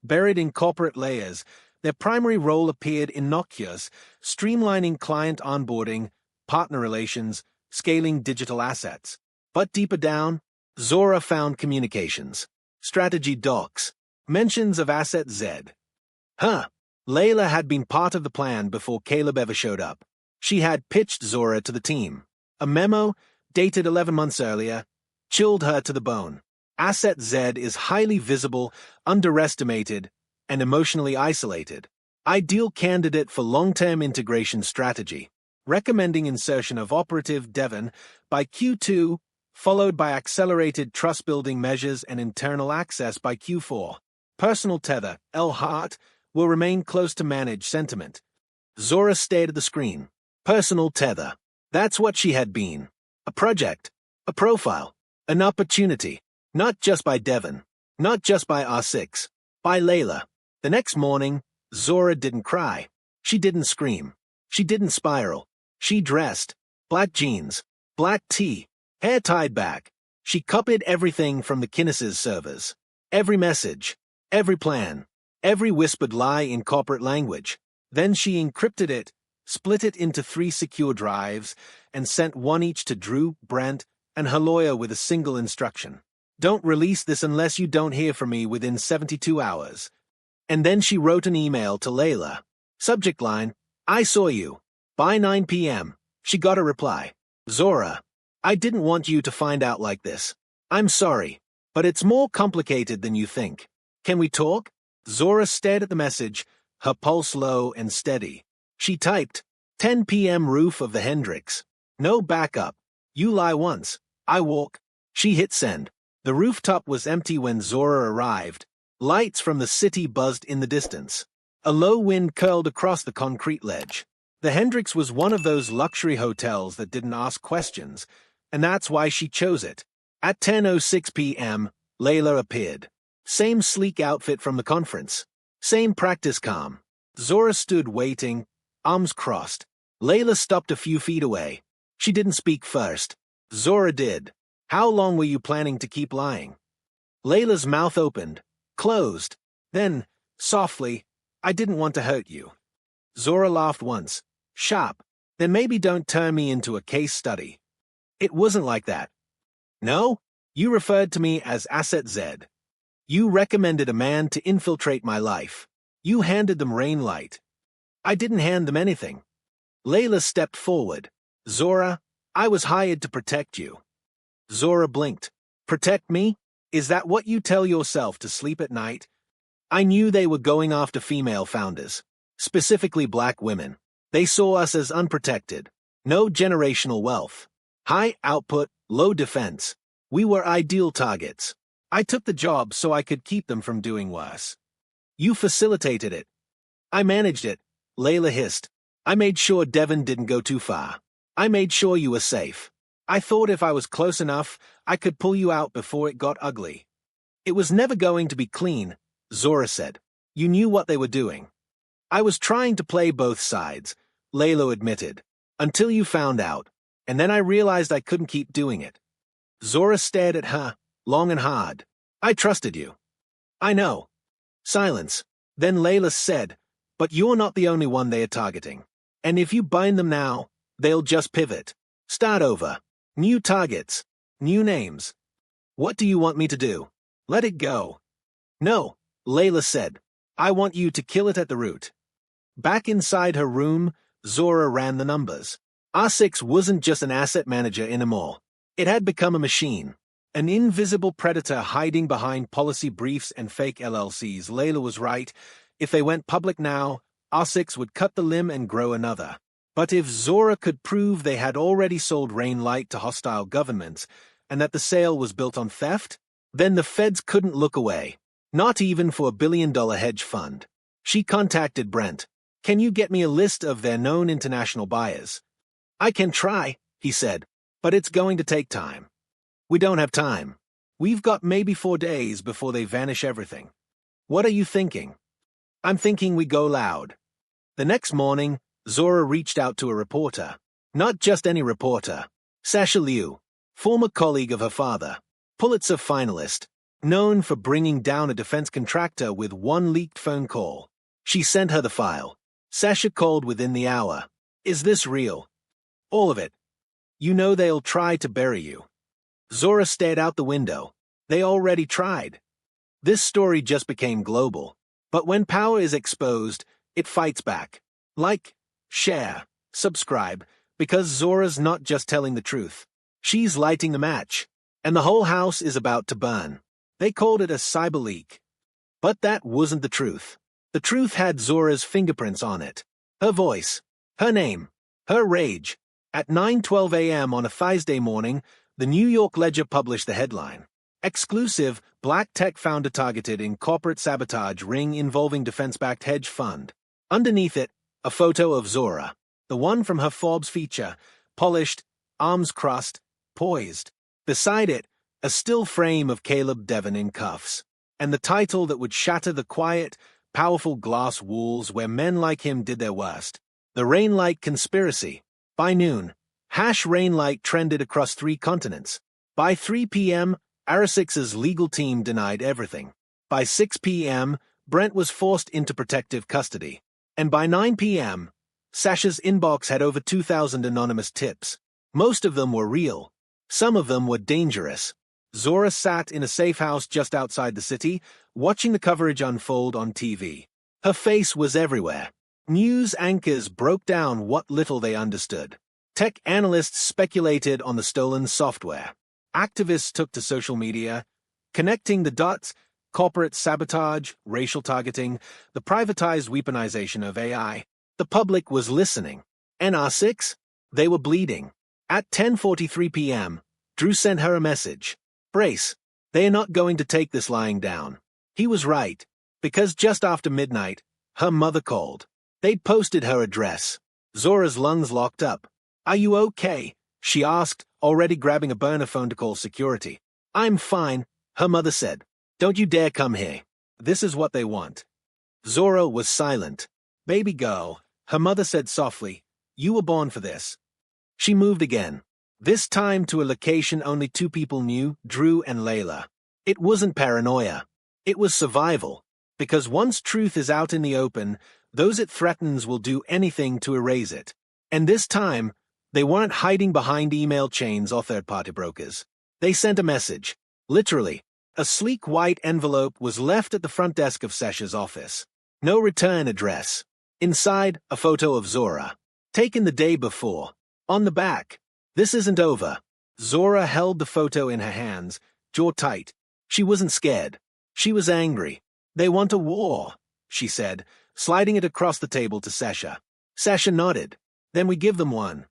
A: Buried in corporate layers, their primary role appeared innocuous, streamlining client onboarding, partner relations, scaling digital assets. But deeper down, Zora found communications, strategy docs, mentions of Asset Z. Layla had been part of the plan before Caleb ever showed up. She had pitched Zora to the team. A memo, dated 11 months earlier, chilled her to the bone. Asset Z is highly visible, underestimated, and emotionally isolated. Ideal candidate for long-term integration strategy. Recommending insertion of operative Devon by Q2, followed by accelerated trust-building measures and internal access by Q4. Personal tether, El Hart, will remain close to manage sentiment. Zora stared at the screen. Personal tether. That's what she had been. A project. A profile. An opportunity. Not just by Devon. Not just by R6. By Layla. The next morning, Zora didn't cry. She didn't scream. She didn't spiral. She dressed. Black jeans. Black tee. Hair tied back. She copied everything from the Kinesis servers. Every message. Every plan. Every whispered lie in corporate language. Then she encrypted it, split it into 3 secure drives, and sent one each to Drew, Brent, and her lawyer with a single instruction. Don't release this unless you don't hear from me within 72 hours. And then she wrote an email to Layla. Subject line, I saw you. By 9 p.m. She got a reply. Zora, I didn't want you to find out like this. I'm sorry, but it's more complicated than you think. Can we talk? Zora stared at the message, her pulse low and steady. She typed, 10 p.m. roof of the Hendrix. No backup. You lie once, I walk. She hit send. The rooftop was empty when Zora arrived. Lights from the city buzzed in the distance. A low wind curled across the concrete ledge. The Hendrix was one of those luxury hotels that didn't ask questions, and that's why she chose it. At 10:06 p.m., Layla appeared. Same sleek outfit from the conference. Same practice calm. Zora stood waiting, arms crossed. Layla stopped a few feet away. She didn't speak first. Zora did. How long were you planning to keep lying? Layla's mouth opened, closed. Then, softly, I didn't want to hurt you. Zora laughed once. Sharp. Then maybe don't turn me into a case study. It wasn't like that. No? You referred to me as Asset Z. You recommended a man to infiltrate my life. You handed them rain light. I didn't hand them anything. Layla stepped forward. Zora, I was hired to protect you. Zora blinked. Protect me? Is that what you tell yourself to sleep at night? I knew they were going after female founders, specifically black women. They saw us as unprotected. No generational wealth. High output, low defense. We were ideal targets. I took the job so I could keep them from doing worse. You facilitated it. I managed it, Layla hissed. I made sure Devon didn't go too far. I made sure you were safe. I thought if I was close enough, I could pull you out before it got ugly. It was never going to be clean, Zora said. You knew what they were doing. I was trying to play both sides, Layla admitted, until you found out, and then I realized I couldn't keep doing it. Zora stared at her, long and hard. I trusted you. I know. Silence. Then Layla said, but you're not the only one they are targeting. And if you bind them now, they'll just pivot. Start over. New targets. New names. What do you want me to do? Let it go. No, Layla said. I want you to kill it at the root. Back inside her room, Zora ran the numbers. R6 wasn't just an asset manager anymore. It had become a machine. An invisible predator hiding behind policy briefs and fake LLCs. Layla was right. If they went public now, R6 would cut the limb and grow another. But if Zora could prove they had already sold rain light to hostile governments, and that the sale was built on theft, then the feds couldn't look away. Not even for $1 billion hedge fund. She contacted Brent. Can you get me a list of their known international buyers? I can try, he said, but it's going to take time. We don't have time. We've got maybe 4 days before they vanish everything. What are you thinking? I'm thinking we go loud. The next morning, Zora reached out to a reporter. Not just any reporter. Sasha Liu, former colleague of her father, Pulitzer finalist, known for bringing down a defense contractor with one leaked phone call. She sent her the file. Sasha called within the hour. Is this real? All of it. You know they'll try to bury you. Zora stared out the window. They already tried. This story just became global. But when power is exposed, it fights back. Like, share, subscribe, because Zora's not just telling the truth. She's lighting the match. And the whole house is about to burn. They called it a cyber leak. But that wasn't the truth. The truth had Zora's fingerprints on it. Her voice. Her name. Her rage. At 9:12 a.m. on a Thursday morning, the New York Ledger published the headline. Exclusive, black tech founder targeted in corporate sabotage ring involving defense-backed hedge fund. Underneath it, a photo of Zora, the one from her Forbes feature, polished, arms crossed, poised. Beside it, a still frame of Caleb Devon in cuffs, and the title that would shatter the quiet, powerful glass walls where men like him did their worst. The Rainlight Conspiracy. By noon, #Rainlight trended across 3 continents. By 3 p.m., Arasix's legal team denied everything. By 6 p.m., Brent was forced into protective custody. And by 9 p.m., Sasha's inbox had over 2,000 anonymous tips. Most of them were real. Some of them were dangerous. Zora sat in a safe house just outside the city, watching the coverage unfold on TV. Her face was everywhere. News anchors broke down what little they understood. Tech analysts speculated on the stolen software. Activists took to social media, connecting the dots, corporate sabotage, racial targeting, the privatized weaponization of AI. The public was listening. NR6? They were bleeding. At 10:43 p.m., Drew sent her a message. Brace. They are not going to take this lying down. He was right, because just after midnight, her mother called. They'd posted her address. Zora's lungs locked up. Are you okay? She asked, already grabbing a burner phone to call security. I'm fine, her mother said. Don't you dare come here. This is what they want. Zora was silent. Baby girl, her mother said softly, you were born for this. She moved again. This time to a location only two people knew, Drew and Layla. It wasn't paranoia. It was survival. Because once truth is out in the open, those it threatens will do anything to erase it. And this time, they weren't hiding behind email chains or third-party brokers. They sent a message. Literally, a sleek white envelope was left at the front desk of Sasha's office. No return address. Inside, a photo of Zora. Taken the day before. On the back. This isn't over. Zora held the photo in her hands, jaw tight. She wasn't scared. She was angry. They want a war, she said, sliding it across the table to Sasha. Sasha nodded. Then we give them one.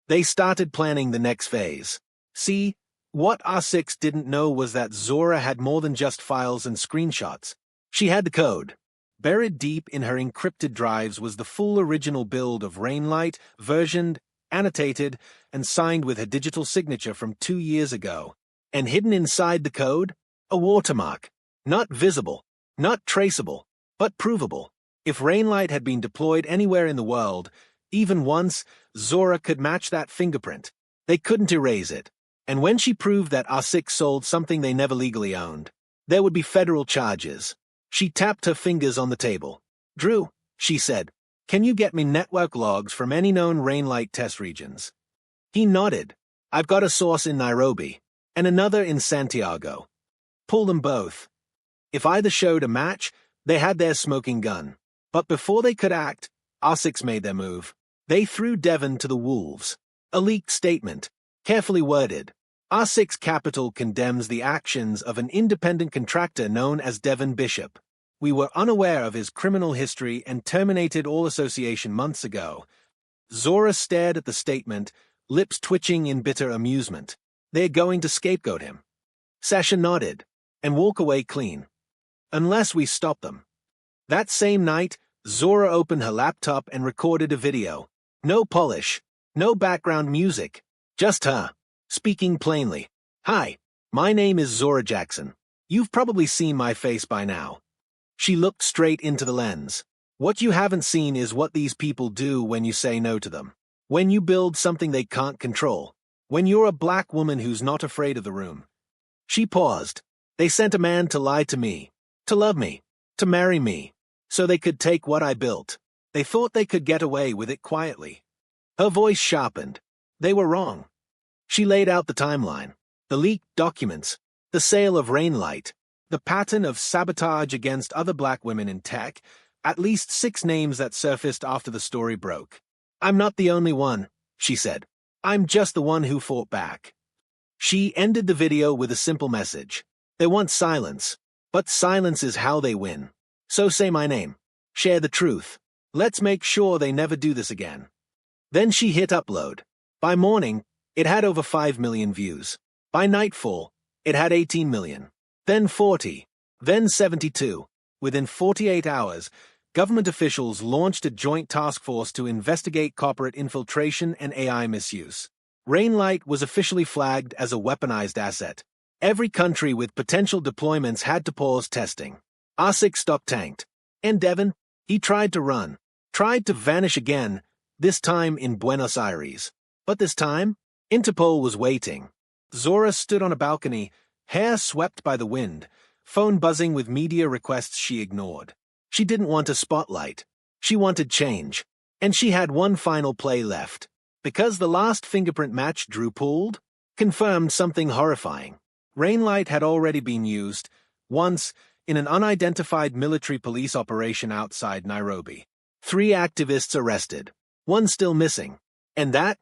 A: They started planning the next phase. See, what R6 didn't know was that Zora had more than just files and screenshots. She had the code. Buried deep in her encrypted drives was the full original build of Rainlight, versioned, annotated, and signed with her digital signature from 2 years ago. And hidden inside the code? A watermark. Not visible, not traceable, but provable. If Rainlight had been deployed anywhere in the world, even once, Zora could match that fingerprint. They couldn't erase it. And when she proved that R6 sold something they never legally owned, there would be federal charges. She tapped her fingers on the table. Drew, she said, can you get me network logs from any known Rainlight test regions? He nodded. I've got a source in Nairobi, and another in Santiago. Pull them both. If either showed a match, they had their smoking gun. But before they could act, R6 made their move. They threw Devon to the wolves. A leaked statement, carefully worded. R6 Capital condemns the actions of an independent contractor known as Devon Bishop. We were unaware of his criminal history and terminated all association months ago. Zora stared at the statement, lips twitching in bitter amusement. They're going to scapegoat him. Sasha nodded, and walk away clean. Unless we stop them. That same night, Zora opened her laptop and recorded a video. No polish, no background music, just her, speaking plainly. Hi, my name is Zora Jackson. You've probably seen my face by now. She looked straight into the lens. What you haven't seen is what these people do when you say no to them. When you build something they can't control. When you're a black woman who's not afraid of the room. She paused. They sent a man to lie to me, to love me, to marry me, so they could take what I built. They thought they could get away with it quietly. Her voice sharpened. They were wrong. She laid out the timeline, the leaked documents, the sale of Rainlight, the pattern of sabotage against other black women in tech, at least 6 names that surfaced after the story broke. I'm not the only one, she said. I'm just the one who fought back. She ended the video with a simple message. They want silence, but silence is how they win. So say my name. Share the truth. Let's make sure they never do this again. Then she hit upload. By morning, it had over 5 million views. By nightfall, it had 18 million. Then 40. Then 72. Within 48 hours, government officials launched a joint task force to investigate corporate infiltration and AI misuse. Rainlight was officially flagged as a weaponized asset. Every country with potential deployments had to pause testing. R6 stock tanked. And Devon, he tried to run. Tried to vanish again, this time in Buenos Aires. But this time, Interpol was waiting. Zora stood on a balcony, hair swept by the wind, phone buzzing with media requests she ignored. She didn't want a spotlight. She wanted change. And she had one final play left. Because the last fingerprint match Drew pulled confirmed something horrifying. Rainlight had already been used, once, in an unidentified military police operation outside Nairobi. 3 activists arrested. 1 still missing. And that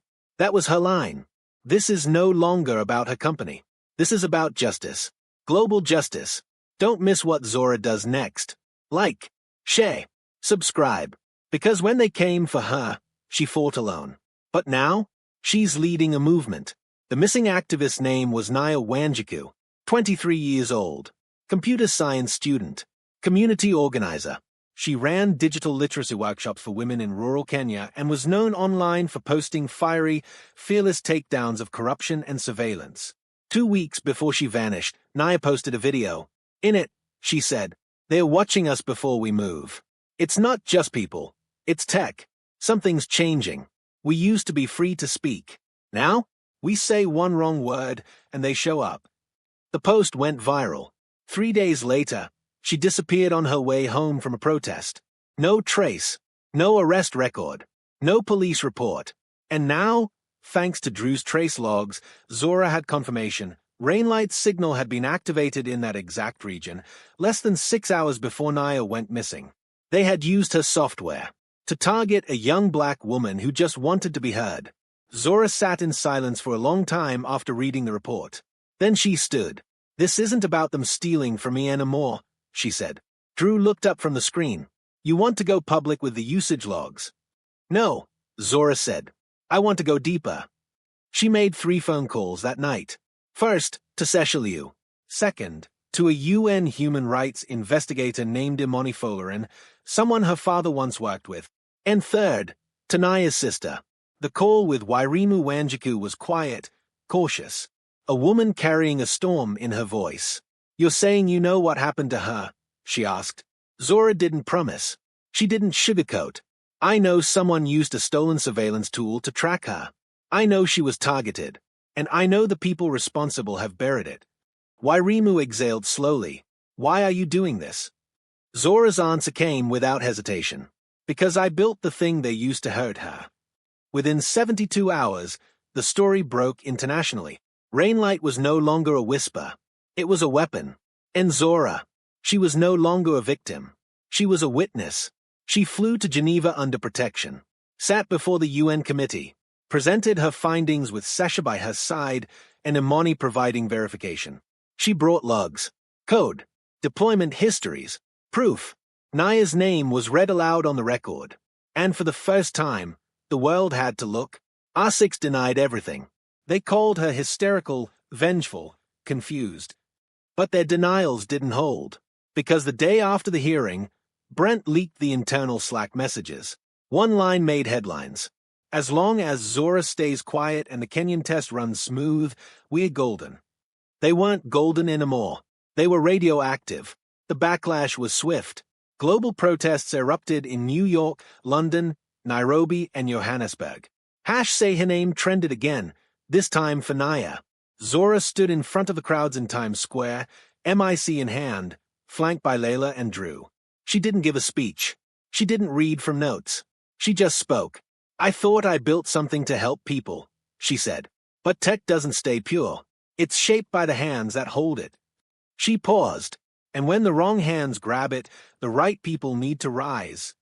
A: was her line. This is no longer about her company. This is about justice. Global justice. Don't miss what Zora does next. Like, share, subscribe. Because when they came for her, she fought alone. But now, she's leading a movement. The missing activist's name was Naya Wanjiku, 23 years old, computer science student, community organizer. She ran digital literacy workshops for women in rural Kenya and was known online for posting fiery, fearless takedowns of corruption and surveillance. 2 weeks before she vanished, Naya posted a video. In it, she said, "They're watching us before we move. It's not just people. It's tech. Something's changing. We used to be free to speak. Now, we say one wrong word and they show up." The post went viral. 3 days later, she disappeared on her way home from a protest. No trace, no arrest record, no police report. And now, thanks to Drew's trace logs, Zora had confirmation. Rainlight's signal had been activated in that exact region, less than 6 hours before Naya went missing. They had used her software to target a young black woman who just wanted to be heard. Zora sat in silence for a long time after reading the report. Then she stood. "This isn't about them stealing from me anymore," she said. Drew looked up from the screen. "You want to go public with the usage logs?" "No," Zora said. "I want to go deeper." She made 3 phone calls that night. First, to Ceciliu. Second, to a UN human rights investigator named Imani Folarin, someone her father once worked with. And third, to Naya's sister. The call with Wairimu Wanjiku was quiet, cautious. A woman carrying a storm in her voice. "You're saying you know what happened to her?" she asked. Zora didn't promise. She didn't sugarcoat. "I know someone used a stolen surveillance tool to track her. I know she was targeted. And I know the people responsible have buried it." Wairimu exhaled slowly. "Why are you doing this?" Zora's answer came without hesitation. "Because I built the thing they used to hurt her." Within 72 hours, the story broke internationally. Rainlight was no longer a whisper. It was a weapon. And Zora, she was no longer a victim. She was a witness. She flew to Geneva under protection, sat before the UN committee, presented her findings with Sasha by her side and Imani providing verification. She brought logs, code, deployment histories, proof. Naya's name was read aloud on the record. And for the first time, the world had to look. R6 denied everything. They called her hysterical, vengeful, confused. But their denials didn't hold, because the day after the hearing, Brent leaked the internal Slack messages. One line made headlines. "As long as Zora stays quiet and the Kenyan test runs smooth, we're golden." They weren't golden anymore. They were radioactive. The backlash was swift. Global protests erupted in New York, London, Nairobi, and Johannesburg. Say her name trended again, this time for Naya. Zora stood in front of the crowds in Times Square, MIC in hand, flanked by Layla and Drew. She didn't give a speech. She didn't read from notes. She just spoke. "I thought I built something to help people," she said. "But tech doesn't stay pure. It's shaped by the hands that hold it." She paused, and when the wrong hands grab it, the right people need to rise.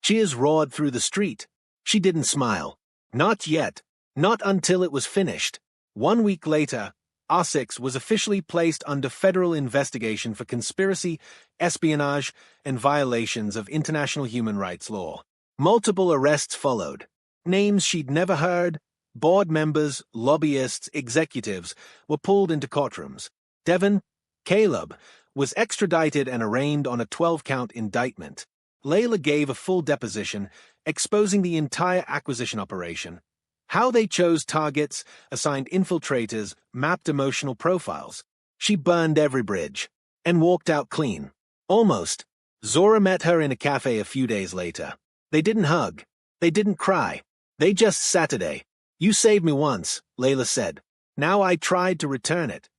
A: Cheers roared through the street. She didn't smile. Not yet. Not until it was finished. 1 week later, R6 was officially placed under federal investigation for conspiracy, espionage, and violations of international human rights law. Multiple arrests followed. Names she'd never heard, board members, lobbyists, executives, were pulled into courtrooms. Devon, Caleb, was extradited and arraigned on a 12-count indictment. Layla gave a full deposition, exposing the entire acquisition operation. How they chose targets, assigned infiltrators, mapped emotional profiles. She burned every bridge and walked out clean. Almost. Zora met her in a cafe a few days later. They didn't hug. They didn't cry. They just Saturday. "You saved me once," Layla said. "Now I tried to return it."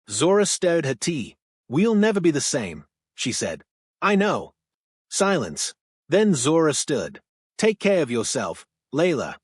A: Zora stirred her tea. "We'll never be the same," she said. "I know." Silence. Then Zora stood. "Take care of yourself, Layla,"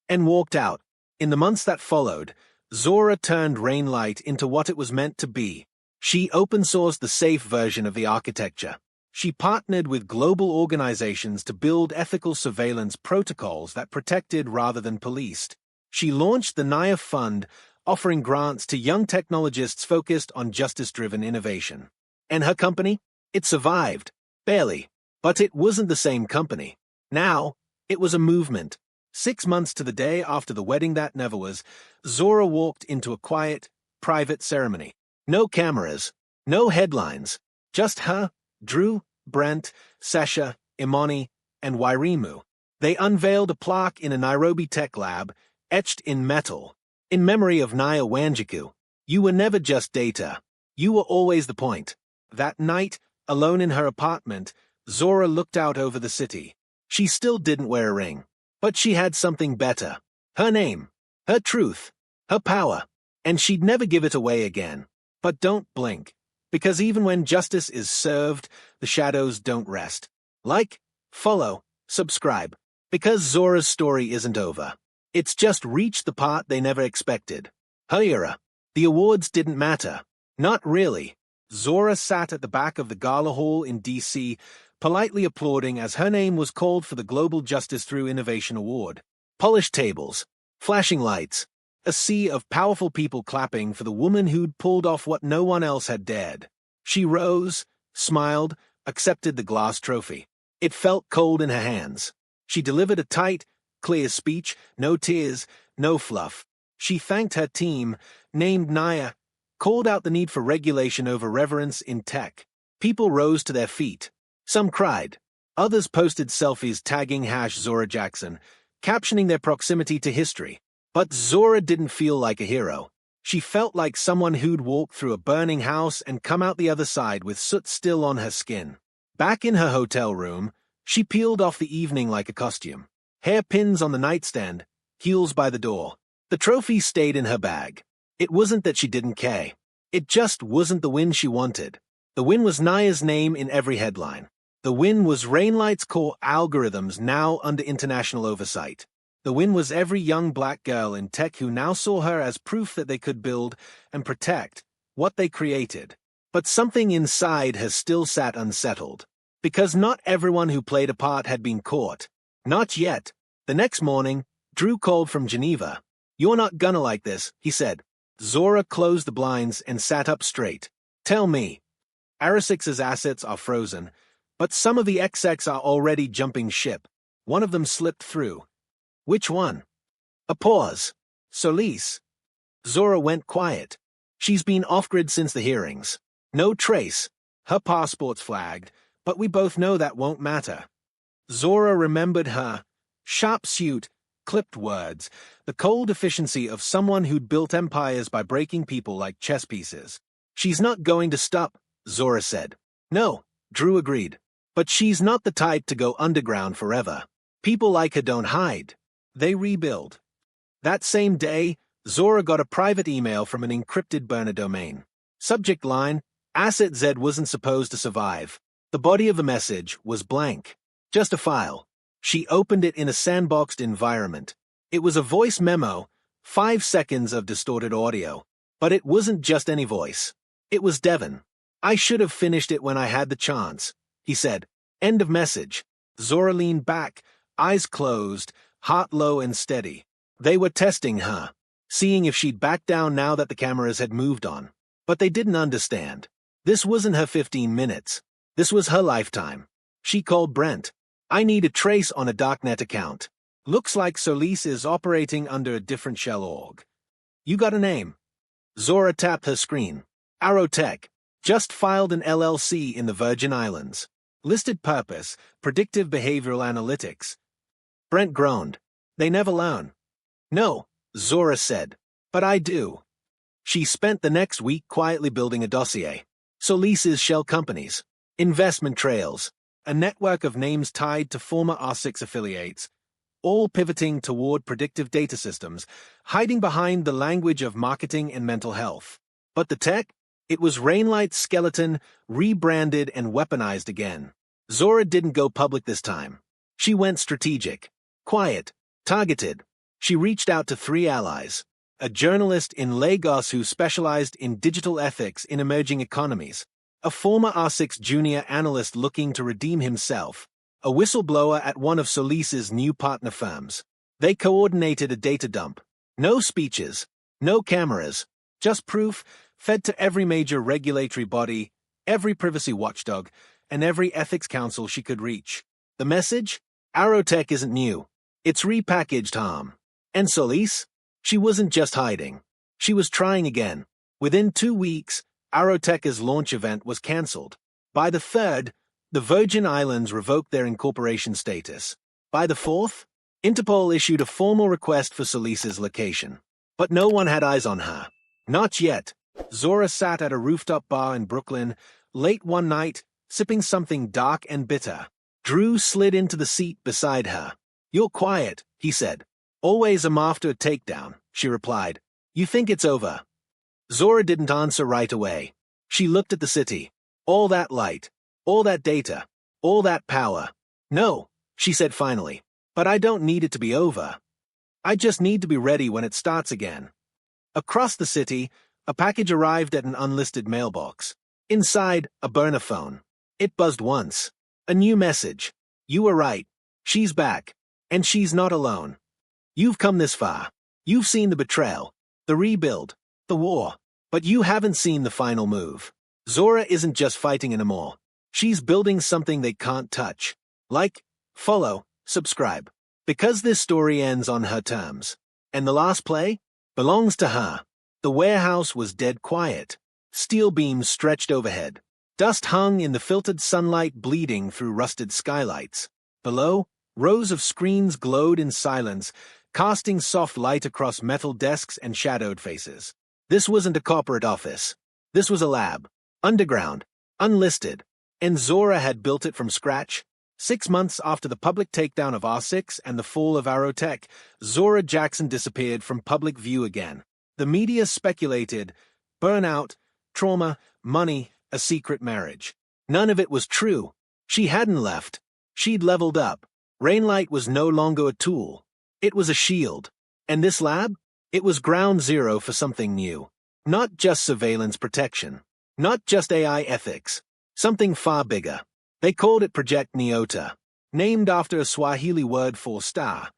A: and walked out. In the months that followed, Zora turned Rainlight into what it was meant to be. She open-sourced the safe version of the architecture. She partnered with global organizations to build ethical surveillance protocols that protected rather than policed. She launched the Naya Fund, offering grants to young technologists focused on justice-driven innovation. And her company? It survived. Barely. But it wasn't the same company. Now, it was a movement. 6 months to the day after the wedding that never was, Zora walked into a quiet, private ceremony. No cameras, no headlines, just her, Drew, Brent, Sasha, Imani, and Wairimu. They unveiled a plaque in a Nairobi tech lab, etched in metal, in memory of Naya Wanjiku. You were never just data. You were always the point. That night, alone in her apartment, Zora looked out over the city. She still didn't wear a ring. But she had something better. Her name, her truth, her power. And she'd never give it away again. But don't blink. Because even when justice is served, the shadows don't rest. Like, follow, subscribe. Because Zora's story isn't over. It's just reached the part they never expected. Her era. The awards didn't matter. Not really. Zora sat at the back of the gala hall in D.C., politely applauding as her name was called for the Global Justice Through Innovation Award. Polished tables, flashing lights, a sea of powerful people clapping for the woman who'd pulled off what no one else had dared. She rose, smiled, accepted the glass trophy. It felt cold in her hands. She delivered a tight, clear speech, no tears, no fluff. She thanked her team, named Naya, called out the need for regulation over reverence in tech. People rose to their feet. Some cried. Others posted selfies tagging #Zora Jackson, captioning their proximity to history. But Zora didn't feel like a hero. She felt like someone who'd walked through a burning house and come out the other side with soot still on her skin. Back in her hotel room, she peeled off the evening like a costume. Hairpins on the nightstand, heels by the door. The trophy stayed in her bag. It wasn't that she didn't care. It just wasn't the win she wanted. The win was Naya's name in every headline. The win was Rainlight's core algorithms now under international oversight. The win was every young black girl in tech who now saw her as proof that they could build and protect what they created. But something inside has still sat unsettled. Because not everyone who played a part had been caught. Not yet. The next morning, Drew called from Geneva. "You're not gonna like this," he said. Zora closed the blinds and sat up straight. "Tell me." Arasix's assets are frozen, but some of the XX are already jumping ship. One of them slipped through. Which one? A pause. Solis. Zora went quiet. She's been off-grid since the hearings. No trace. Her passport's flagged, but we both know that won't matter. Zora remembered her. Sharp suit, clipped words, the cold efficiency of someone who'd built empires by breaking people like chess pieces. "She's not going to stop," Zora said. "No," Drew agreed. "But she's not the type to go underground forever. People like her don't hide. They rebuild." That same day, Zora got a private email from an encrypted burner domain. Subject line, Asset Z wasn't supposed to survive. The body of the message was blank. Just a file. She opened it in a sandboxed environment. It was a voice memo, 5 seconds of distorted audio. But it wasn't just any voice. It was Devon. "I should have finished it when I had the chance," he said. End of message. Zora leaned back, eyes closed, heart low and steady. They were testing her, seeing if she'd back down now that the cameras had moved on. But they didn't understand. This wasn't her 15 minutes. This was her lifetime. She called Brent. "I need a trace on a darknet account. Looks like Solis is operating under a different shell org. You got a name?" Zora tapped her screen. Arrowtech. Just filed an LLC in the Virgin Islands. Listed purpose, predictive behavioral analytics. Brent groaned. "They never learn." "No," Zora said. "But I do." She spent the next week quietly building a dossier. Solis's shell companies. Investment trails. A network of names tied to former R6 affiliates. All pivoting toward predictive data systems, hiding behind the language of marketing and mental health. But the tech? It was Rainlight's skeleton, rebranded and weaponized again. Zora didn't go public this time. She went strategic. Quiet. Targeted. She reached out to 3 allies. A journalist in Lagos who specialized in digital ethics in emerging economies. A former R6 junior analyst looking to redeem himself. A whistleblower at one of Solis's new partner firms. They coordinated a data dump. No speeches. No cameras. Just proof, fed to every major regulatory body, every privacy watchdog, and every ethics council she could reach. The message? Aerotech isn't new. It's repackaged harm. And Solis? She wasn't just hiding. She was trying again. Within 2 weeks, Aerotech's launch event was cancelled. By the 3rd, the Virgin Islands revoked their incorporation status. By the 4th, Interpol issued a formal request for Solis's location. But no one had eyes on her. Not yet. Zora sat at a rooftop bar in Brooklyn, late one night, sipping something dark and bitter. Drew slid into the seat beside her. "You're quiet," he said. "Always am after a takedown," she replied. "You think it's over?" Zora didn't answer right away. She looked at the city. All that light, all that data, all that power. "No," she said finally. "But I don't need it to be over. I just need to be ready when it starts again." Across the city, a package arrived at an unlisted mailbox. Inside, a burner phone. It buzzed once. A new message. "You were right. She's back. And she's not alone. You've come this far. You've seen the betrayal, the rebuild, the war. But you haven't seen the final move. Zora isn't just fighting anymore. She's building something they can't touch. Like, follow, subscribe. Because this story ends on her terms. And the last play belongs to her." The warehouse was dead quiet. Steel beams stretched overhead. Dust hung in the filtered sunlight bleeding through rusted skylights. Below, rows of screens glowed in silence, casting soft light across metal desks and shadowed faces. This wasn't a corporate office. This was a lab. Underground. Unlisted. And Zora had built it from scratch. 6 months after the public takedown of R6 and the fall of Aerotech, Zora Jackson disappeared from public view again. The media speculated burnout, trauma, money, a secret marriage. None of it was true. She hadn't left. She'd leveled up. Rainlight was no longer a tool. It was a shield. And this lab? It was ground zero for something new. Not just surveillance protection. Not just AI ethics. Something far bigger. They called it Project Nyota, named after a Swahili word for star.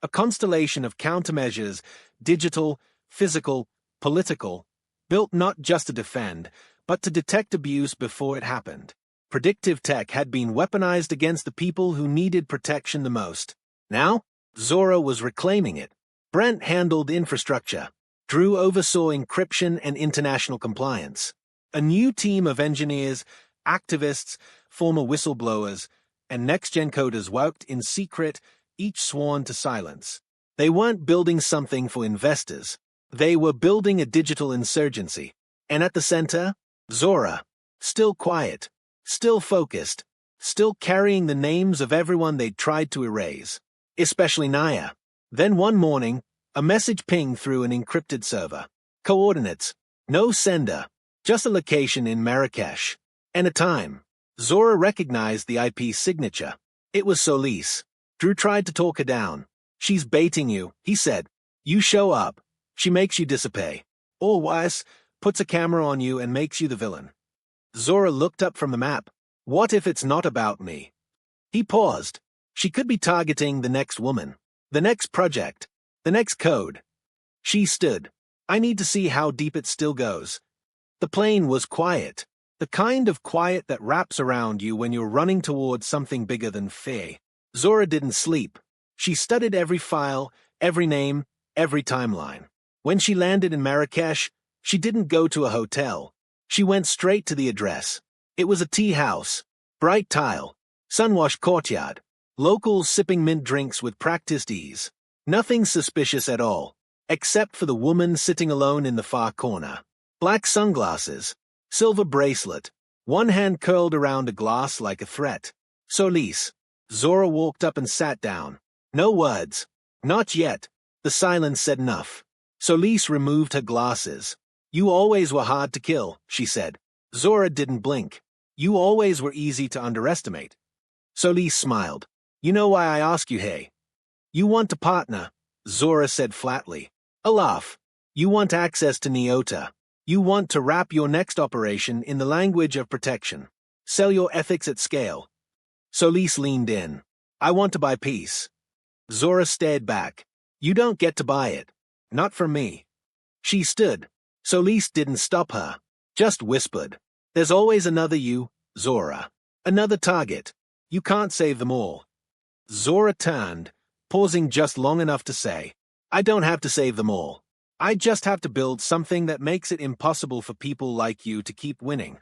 A: A constellation of countermeasures, digital, physical, political, built not just to defend, but to detect abuse before it happened. Predictive tech had been weaponized against the people who needed protection the most. Now, Zora was reclaiming it. Brent handled infrastructure. Drew oversaw encryption and international compliance. A new team of engineers, activists, former whistleblowers, and next-gen coders worked in secret, each sworn to silence. They weren't building something for investors. They were building a digital insurgency. And at the center, Zora, still quiet, still focused, still carrying the names of everyone they'd tried to erase, especially Naya. Then one morning, a message pinged through an encrypted server. Coordinates. No sender. Just a location in Marrakesh. And a time. Zora recognized the IP signature. It was Solis. Drew tried to talk her down. "She's baiting you," he said. "You show up. She makes you disappear. Or worse, puts a camera on you and makes you the villain." Zora looked up from the map. "What if it's not about me?" He paused. She could be targeting the next woman, the next project, the next code. She stood. "I need to see how deep it still goes." The plane was quiet. The kind of quiet that wraps around you when you're running towards something bigger than fear. Zora didn't sleep. She studied every file, every name, every timeline. When she landed in Marrakesh, she didn't go to a hotel. She went straight to the address. It was a tea house, bright tile, sun-washed courtyard, locals sipping mint drinks with practiced ease. Nothing suspicious at all, except for the woman sitting alone in the far corner. Black sunglasses, silver bracelet, one hand curled around a glass like a threat. Solis. Zora walked up and sat down. No words. Not yet. The silence said enough. Solis removed her glasses. "You always were hard to kill," she said. Zora didn't blink. "You always were easy to underestimate." Solis smiled. "You know why I ask you, hey? You want to partner," Zora said flatly. A laugh. "You want access to Nyota. You want to wrap your next operation in the language of protection. Sell your ethics at scale." Solis leaned in. "I want to buy peace." Zora stared back. "You don't get to buy it. Not from me." She stood. Solis didn't stop her, just whispered. There's always another you, Zora. Another target. You can't save them all. Zora turned, pausing just long enough to say, I don't have to save them all. I just have to build something that makes it impossible for people like you to keep winning.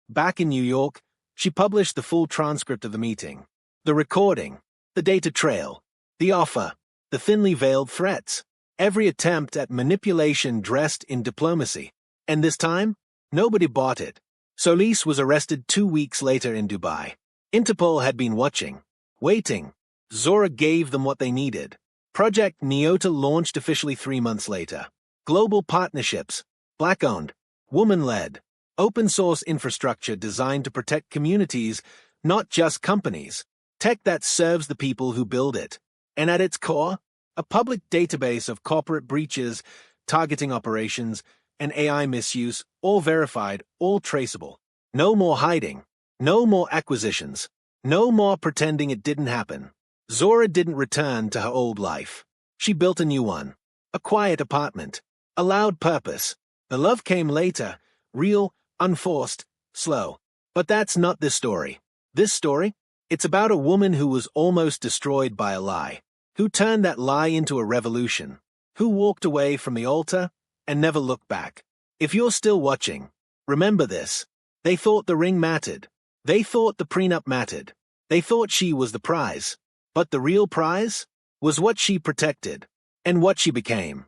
A: Back in New York, she published the full transcript of the meeting. The recording, the data trail, the offer, the thinly veiled threats. Every attempt at manipulation dressed in diplomacy. And this time, nobody bought it. Solis was arrested 2 weeks later in Dubai. Interpol had been watching, waiting. Zora gave them what they needed. Project Nyota launched officially 3 months later. Global partnerships, black-owned, woman-led, open-source infrastructure designed to protect communities, not just companies. Tech that serves the people who build it. And at its core, a public database of corporate breaches, targeting operations, and AI misuse, all verified, all traceable. No more hiding. No more acquisitions. No more pretending it didn't happen. Zora didn't return to her old life. She built a new one. A quiet apartment. A loud purpose. The love came later. Real, unforced, slow. But that's not this story. This story? It's about a woman who was almost destroyed by a lie. Who turned that lie into a revolution. Who walked away from the altar and never looked back. If you're still watching, remember this. They thought the ring mattered. They thought the prenup mattered. They thought she was the prize. But the real prize was what she protected and what she became.